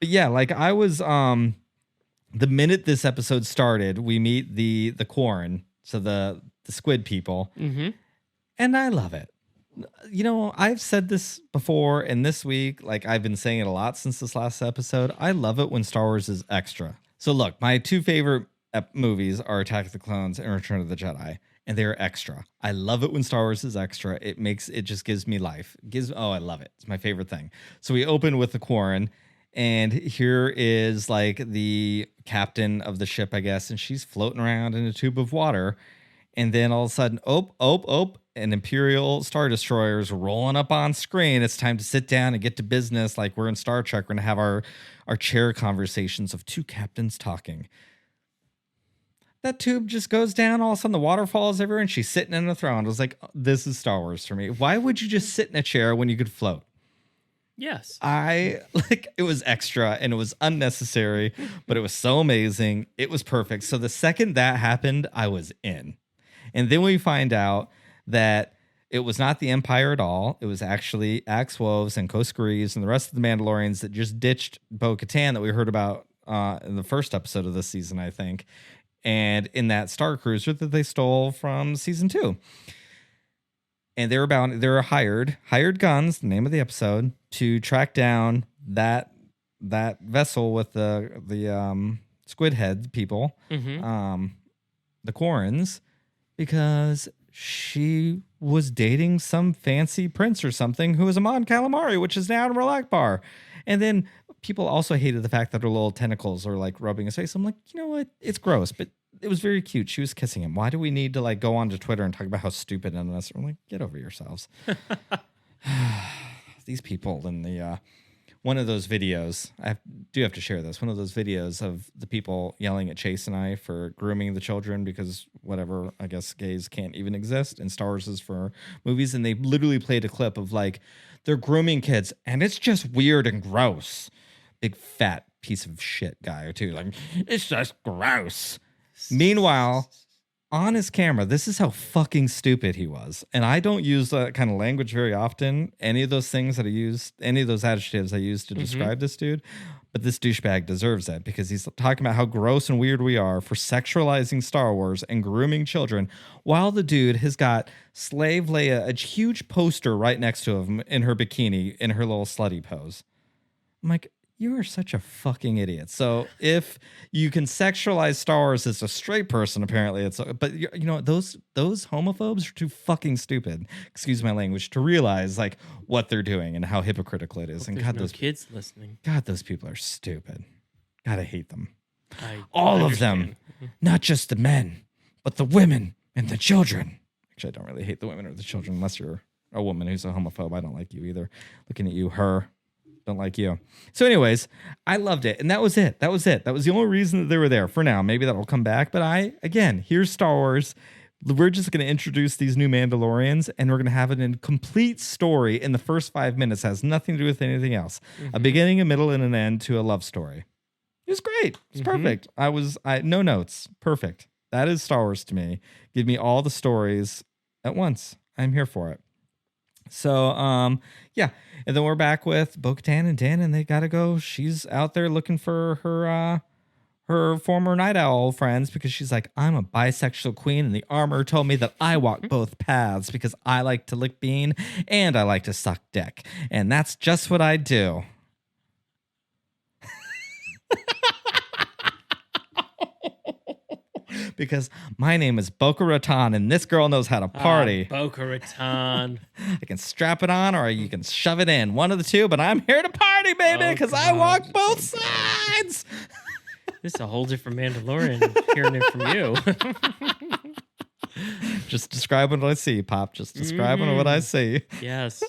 yeah, like I was, the minute this episode started, we meet the Quarren. So the squid people. And I love it. I've said this before, and this week, like I've been saying it a lot since this last episode. I love it when Star Wars is extra. So look, my two favorite movies are Attack of the Clones and Return of the Jedi. and they're extra. I love it when Star Wars is extra. It just gives me life. I love it. It's my favorite thing. So we open with the Quarren, and here is like the captain of the ship, I guess, and she's floating around in a tube of water. And then all of a sudden, an Imperial Star Destroyer is rolling up on screen. It's time to sit down and get to business. Like we're in Star Trek. We're going to have our chair conversations of two captains talking. That tube just goes down. All of a sudden, the water falls everywhere, and she's sitting in a throne. I was like, this is Star Wars for me. Why would you just sit in a chair when you could float? Yes. It was extra and it was unnecessary, but it was so amazing. It was perfect. So the second that happened, I was in. And then we find out that it was not the Empire at all. It was actually Axe-Woves and Koscarees and the rest of the Mandalorians that just ditched Bo-Katan that we heard about in the first episode of this season, I think. And in that Star Cruiser that they stole from season 2. And they were hired guns, the name of the episode, to track down that vessel with the squid head people, the Quarrens, because she was dating some fancy prince or something who was a Mon Calamari, which is now Admiral Akbar. And then people also hated the fact that her little tentacles are like rubbing his face. I'm like, you know what? It's gross, but it was very cute. She was kissing him. Why do we need to like go onto Twitter and talk about how stupid and this? I'm like, get over yourselves. These people in the one of those videos, I do have to share this. One of those videos of the people yelling at Chase and I for grooming the children because whatever, I guess gays can't even exist and Star Wars is for movies. And they literally played a clip of like, they're grooming kids and it's just weird and gross. Big fat piece of shit guy too. Like, it's just gross. Meanwhile, on his camera, this is how fucking stupid he was. And I don't use that kind of language very often. Any of those things that I use, any of those adjectives I use to describe this dude. But this douchebag deserves that because he's talking about how gross and weird we are for sexualizing Star Wars and grooming children while the dude has got Slave Leia, a huge poster right next to him in her bikini in her little slutty pose. I'm like, you are such a fucking idiot. So if you can sexualize Star Wars as a straight person, apparently it's, but you know, those homophobes are too fucking stupid, excuse my language, to realize like what they're doing and how hypocritical it is. And God, those kids listening. God, those people are stupid. God, I hate them. All of them, not just the men, but the women and the children. Actually, I don't really hate the women or the children unless you're a woman who's a homophobe. I don't like you either. Looking at you, her. Don't like you. So anyways, I loved it. And that was it. That was the only reason that they were there for now. Maybe that'll come back. But here's Star Wars. We're just going to introduce these new Mandalorians and we're going to have it in complete story in the first 5 minutes. It has nothing to do with anything else. A beginning, a middle, and an end to a love story. It was great. It's perfect. No notes. Perfect. That is Star Wars to me. Give me all the stories at once. I'm here for it. So, yeah. And then we're back with Bo-Katan and Din, and they got to go. She's out there looking for her former Night Owl friends because she's like, I'm a bisexual queen, and the armor told me that I walk both paths because I like to lick bean and I like to suck dick. And that's just what I do. Because my name is Bo-Katan and this girl knows how to party. Bo-Katan. I can strap it on or you can shove it in. One of the two, but I'm here to party, baby, because I walk both sides. This is a whole different Mandalorian hearing it from you. Just describing what I see, Pop. Just describing what I see. Yes.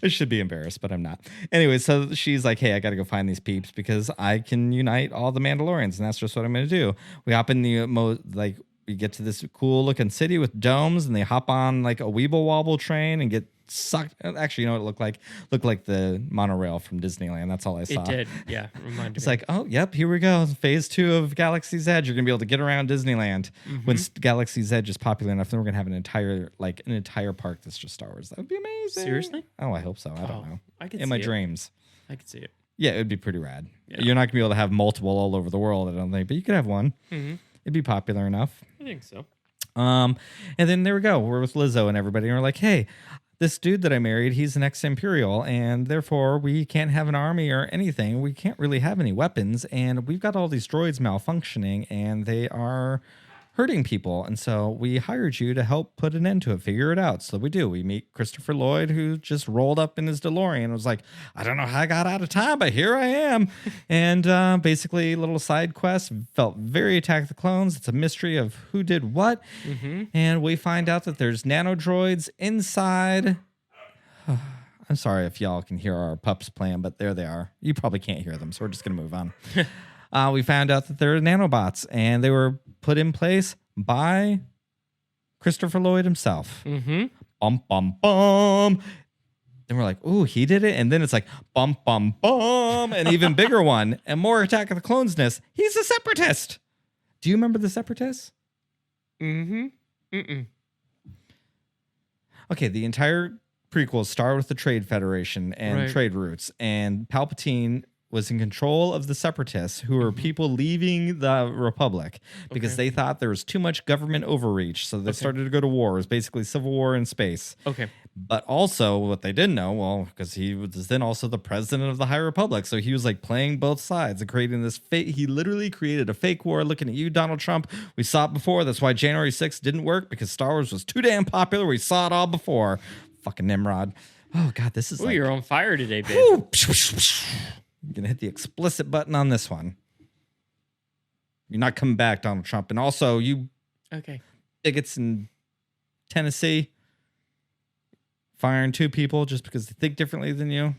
I should be embarrassed, but I'm not. Anyway, so she's like, hey, I got to go find these peeps because I can unite all the Mandalorians, and that's just what I'm going to do. We hop in the, we get to this cool looking city with domes, and they hop on like a Weeble Wobble train and get sucked. Actually, you know what it looked like? Looked like the monorail from Disneyland. That's all I saw. It did, yeah. Reminded It's me. like, oh, yep, here we go. Phase 2 of Galaxy's Edge. You're gonna be able to get around Disneyland when Galaxy's Edge is popular enough. Then we're gonna have an entire park that's just Star Wars. That would be amazing. Seriously? Oh, I hope so. I don't know. I could in see my it. dreams. I could see it. Yeah, it would be pretty rad. Yeah. You're not gonna be able to have multiple all over the world, I don't think, but you could have one. It'd be popular enough. I think so. And then there we go. We're with Lizzo and everybody, and we're like, hey, this dude that I married, he's an ex-Imperial, and therefore we can't have an army or anything. We can't really have any weapons, and we've got all these droids malfunctioning, and they are hurting people. And so we hired you to help put an end to it, figure it out. So we do. We meet Christopher Lloyd, who just rolled up in his DeLorean and was like, I don't know how I got out of time, but here I am. And basically, little side quest, felt very Attack of the Clones. It's a mystery of who did what. And we find out that there's nanodroids inside. I'm sorry if y'all can hear our pups playing, but there they are. You probably can't hear them, so we're just going to move on. We found out that they're nanobots, and they were put in place by Christopher Lloyd himself. Bum, bum, bum. Then we're like, ooh, he did it. And then it's like, bum, bum, bum. An even bigger one. And more Attack of the Clones-ness. He's a separatist. Do you remember the separatists? Okay, the entire prequels start with the Trade Federation and trade routes. And Palpatine was in control of the separatists, who were people leaving the Republic because they thought there was too much government overreach. So they started to go to war. It was basically civil war in space. But also what they didn't know, well, because he was then also the president of the High Republic. So he was like playing both sides and creating this fake. He literally created a fake war. Looking at you, Donald Trump. We saw it before. That's why January 6th didn't work, because Star Wars was too damn popular. We saw it all before. Fucking Nimrod. Oh, God, this is Ooh, like... you're on fire today, babe. I'm going to hit the explicit button on this one. You're not coming back, Donald Trump. And also, you bigots in Tennessee firing 2 people just because they think differently than you.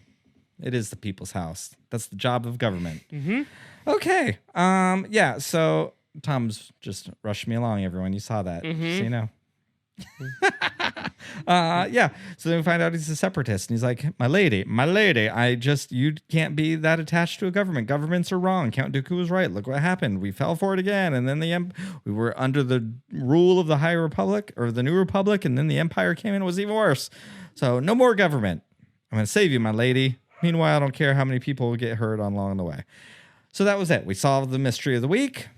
It is the people's house. That's the job of government. Okay. Yeah, so Tom's just rushing me along, everyone. You saw that. So you know. Yeah, so then we find out he's a separatist, and he's like, my lady, you can't be that attached to a government. Governments are wrong. Count Dooku was right. Look what happened. We fell for it again, and then we were under the rule of the High Republic, or the New Republic, and then the Empire came in. It was even worse. So no more government. I'm going to save you, my lady. Meanwhile, I don't care how many people will get hurt along the way. So that was it. We solved the mystery of the week.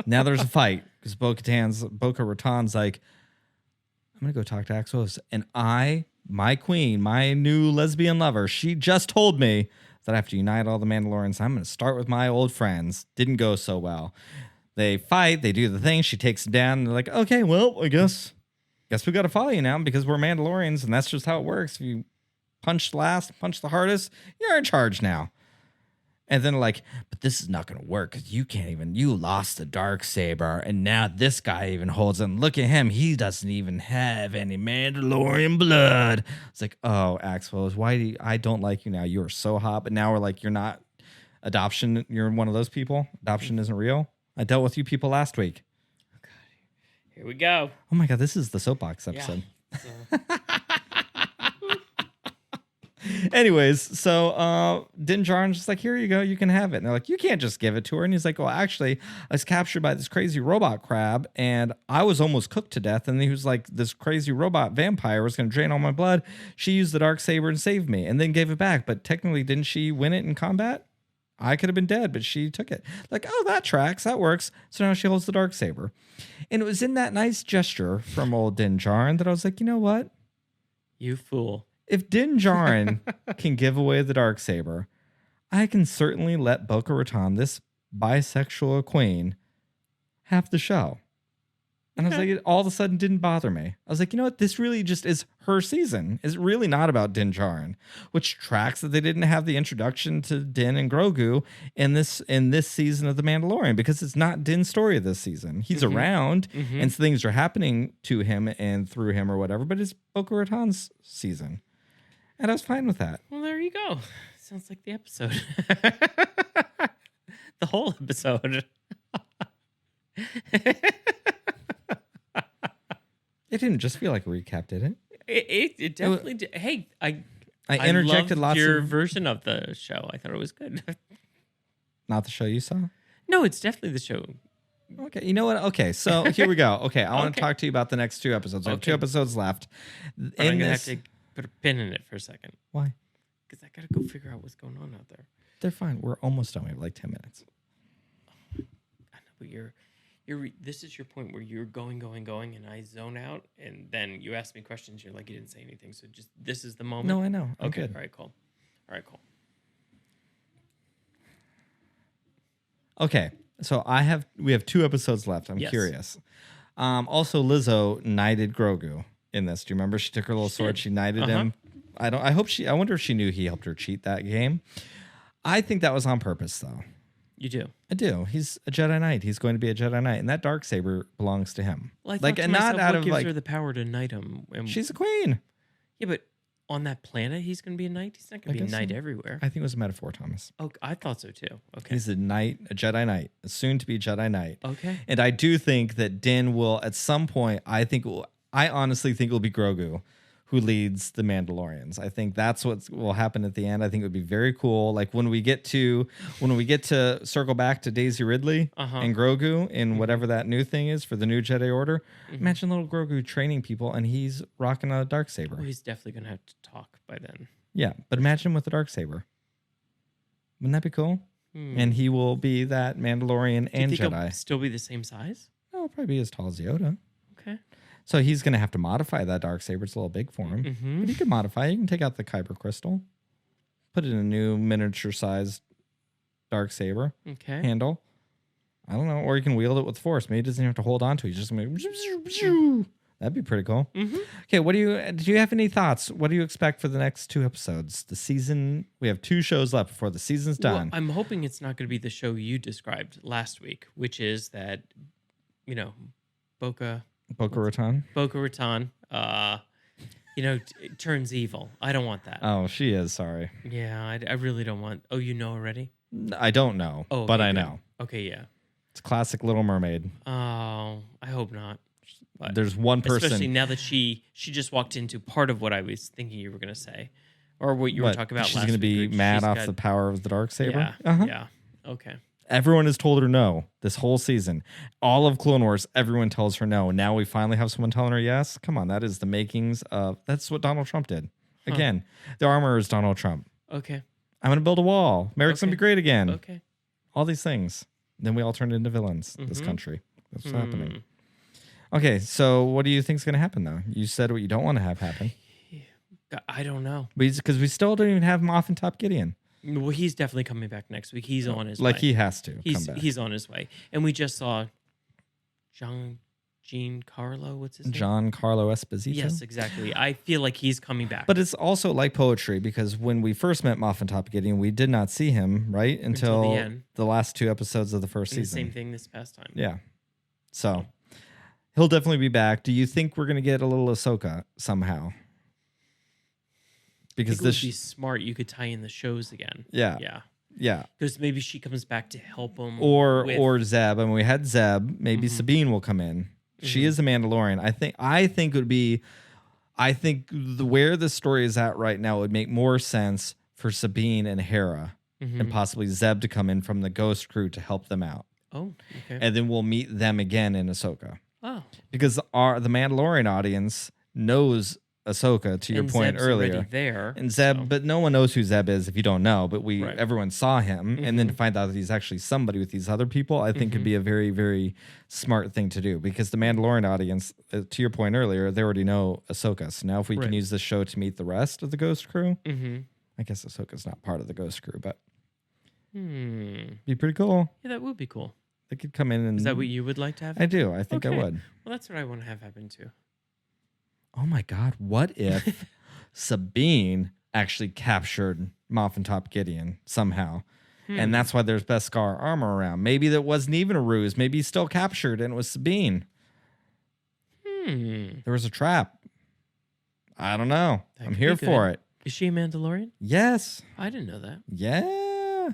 Now there's a fight, because Bo-Katan's like, I'm going to go talk to Axos. And my queen, my new lesbian lover, she just told me that I have to unite all the Mandalorians. I'm going to start with my old friends. Didn't go so well. They fight. They do the thing. She takes them down. And they're like, okay, well, I guess we got to follow you now because we're Mandalorians. And that's just how it works. If you punch last, punch the hardest, you're in charge now. And then like, but this is not going to work because you lost the Darksaber, and now this guy even holds it. And look at him. He doesn't even have any Mandalorian blood. It's like, oh, Axel, I don't like you now. You are so hot. But now we're like, you're not adoption. You're one of those people. Adoption isn't real. I dealt with you people last week. Oh, God. Here we go. Oh, my God. This is the soapbox episode. Yeah. Anyways, so Din Djarin's just like, here you go, you can have it. And they're like, you can't just give it to her. And he's like, well, actually, I was captured by this crazy robot crab, and I was almost cooked to death. And he was like, this crazy robot vampire was going to drain all my blood. She used the Darksaber and saved me, and then gave it back. But technically, didn't she win it in combat? I could have been dead, but she took it. Like, oh, that tracks. That works. So now she holds the Darksaber. And it was in that nice gesture from old Din Djarin that I was like, you know what? You fool. If Din Djarin can give away the Darksaber, I can certainly let Bo-Katan, this bisexual queen, have the show. And I was like, it all of a sudden didn't bother me. I was like, you know what? This really just is her season. It's really not about Din Djarin, which tracks that they didn't have the introduction to Din and Grogu in this season of The Mandalorian, because it's not Din's story this season. He's around and things are happening to him and through him or whatever, but it's Bo-Katan's season. And I was fine with that. Well, there you go. Sounds like the episode. The whole episode. It didn't just feel like a recap, did it? It definitely did. Hey, I interjected loved lots your of version of the show. I thought it was good. Not the show you saw? No, it's definitely the show. Okay, you know what? Okay, so here we go. Okay, I want to talk to you about the next 2 episodes. I have 2 episodes left. I'm going to have to put a pin in it for a second. Why? Because I got to go figure out what's going on out there. They're fine. We're almost done. We have like 10 minutes. I know, but This is your point where you're going, and I zone out, and then you ask me questions. You're like, you didn't say anything. So just this is the moment. No, I know. I'm Okay. good. All right, cool. Okay. So we have 2 episodes left. I'm Yes. curious. Also, Lizzo knighted Grogu in this. Do you remember? She took her little sword. She knighted him. I wonder if she knew he helped her cheat that game. I think that was on purpose, though. You do. I do. He's a Jedi Knight. He's going to be a Jedi Knight, and that Darksaber belongs to him. Well, I thought to and myself, not out what of gives like her the power to knight him? And she's a queen. yeah, but on that planet, he's going to be a knight. He's not going to be a guess knight so. everywhere. I think it was a metaphor, Thomas. Oh, I thought so too. Okay. He's a knight, a Jedi Knight, a soon-to-be Jedi Knight. Okay. And I do think that Din will, at some point, I honestly think it will be Grogu who leads the Mandalorians. I think that's what will happen at the end. I think it would be very cool. Like when we get to circle back to Daisy Ridley and Grogu in whatever that new thing is for the new Jedi Order. Imagine little Grogu training people and he's rocking a Darksaber. Well, he's definitely going to have to talk by then. Yeah, but imagine him with a Darksaber. Wouldn't that be cool? And he will be that Mandalorian and Do you think Jedi. he'll still be the same size? Oh, he'll probably be as tall as Yoda. Okay. So he's going to have to modify that Darksaber. It's a little big for him. But he can modify it. You can take out the Kyber crystal, put it in a new miniature-sized Darksaber Okay. handle. I don't know. Or you can wield it with force. Maybe he doesn't have to hold on to it. He's just going to... That'd be pretty cool. Okay, do you have any thoughts? What do you expect for the next 2 episodes? The season, we have 2 shows left before the season's done. Well, I'm hoping it's not going to be the show you described last week, which is that, Bo-Katan? Bo-Katan, turns evil. I don't want that. Oh, she is. Sorry. Yeah, I really don't want... Oh, you know already? I don't know, Oh, but okay, I good. know. Okay, yeah. It's classic Little Mermaid. Oh, I hope not. But There's one person... especially now that she just walked into part of what I was thinking you were going to say. Or what you were talking about She's last going to week. be which mad she's off got- the power of the Darksaber? Yeah, yeah. Okay. Everyone has told her no this whole season. All of Clone Wars, everyone tells her no. Now we finally have someone telling her yes. Come on, that is the makings of... That's what Donald Trump did. Again, the armor is Donald Trump. Okay. I'm going to build a wall. America's going to be great again. Okay. All these things. Then we all turned into villains, this country. That's what's happening. Okay, so what do you think is going to happen, though? You said what you don't want to have happen. I don't know. Because we still don't even have him off in Top Gideon. Well, he's definitely coming back next week. He's on his way. Like he has to come back. He's on his way. And we just saw Giancarlo, what's his name? Giancarlo Esposito? Yes, exactly. I feel like he's coming back. But it's also like poetry because when we first met Moff and Top Gideon, we did not see him, right? Until the end. the last 2 episodes of the first And the season. same thing this past time. Yeah. So he'll definitely be back. Do you think we're going to get a little Ahsoka somehow? I Because think it would be smart. You could tie in the shows again. Yeah. Yeah. Yeah. Because maybe she comes back to help him. Or Zeb. I mean, we had Zeb. Maybe Sabine will come in. She is a Mandalorian. I think it would be. I think where the story is at right now would make more sense for Sabine and Hera and possibly Zeb to come in from the Ghost Crew to help them out, Oh, okay. and then we'll meet them again in Ahsoka Oh. because the Mandalorian audience knows Ahsoka. To your And point Zeb's earlier, already there. and Zeb, so- but no one knows who Zeb is if you don't know. But Right. everyone saw him, and then to find out that he's actually somebody with these other people, I think could be a very, very smart thing to do. Because the Mandalorian audience, to your point earlier, they already know Ahsoka. So now if we can Right. use this show to meet the rest of the Ghost Crew, Mhm. I guess Ahsoka's not part of the Ghost Crew, but Yeah, be pretty cool. that would be cool. They could come in and. Is that what you would like to have? I do. I think I Okay. would. Well, that's what I want to have happen too. Oh my God! What if Sabine actually captured Moff and Top Gideon somehow? And that's why there's Beskar armor around. Maybe that wasn't even a ruse. Maybe he's still captured and it was Sabine. There was a trap. I don't know. That I'm could here be for good. it. Is she a Mandalorian? Yes. I didn't know that. Yeah.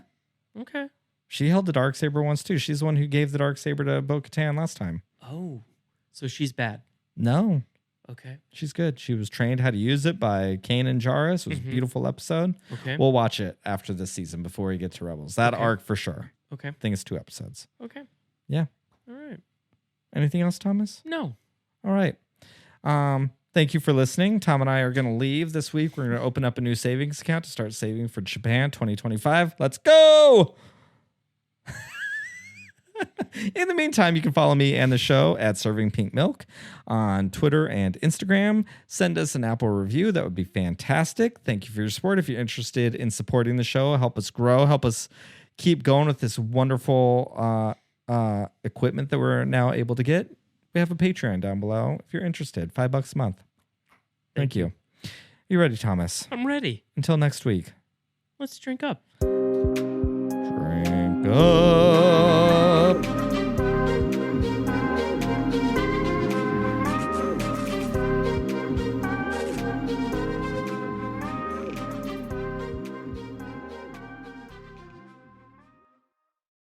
Okay. She held the Darksaber once too. She's the one who gave the Darksaber to Bo-Katan last time. Oh, so she's bad. No, Okay. she's good. She was trained how to use it by Kane and Jarrus. It was a beautiful episode. Okay. We'll watch it after this season before we get to Rebels. That Okay. arc for sure. Okay. I think it's 2 episodes. Okay. Yeah. All right. Anything else, Thomas? No. All right. Thank you for listening. Tom and I are going to leave this week. We're going to open up a new savings account to start saving for Japan 2025. Let's go. In the meantime, you can follow me and the show at Serving Pink Milk on Twitter and Instagram. Send us an Apple review. That would be fantastic. Thank you for your support. If you're interested in supporting the show, help us grow, help us keep going with this wonderful equipment that we're now able to get. We have a Patreon down below if you're interested. $5 a month. Thank you. You ready, Thomas? I'm ready. Until next week. Let's drink up. Drink up.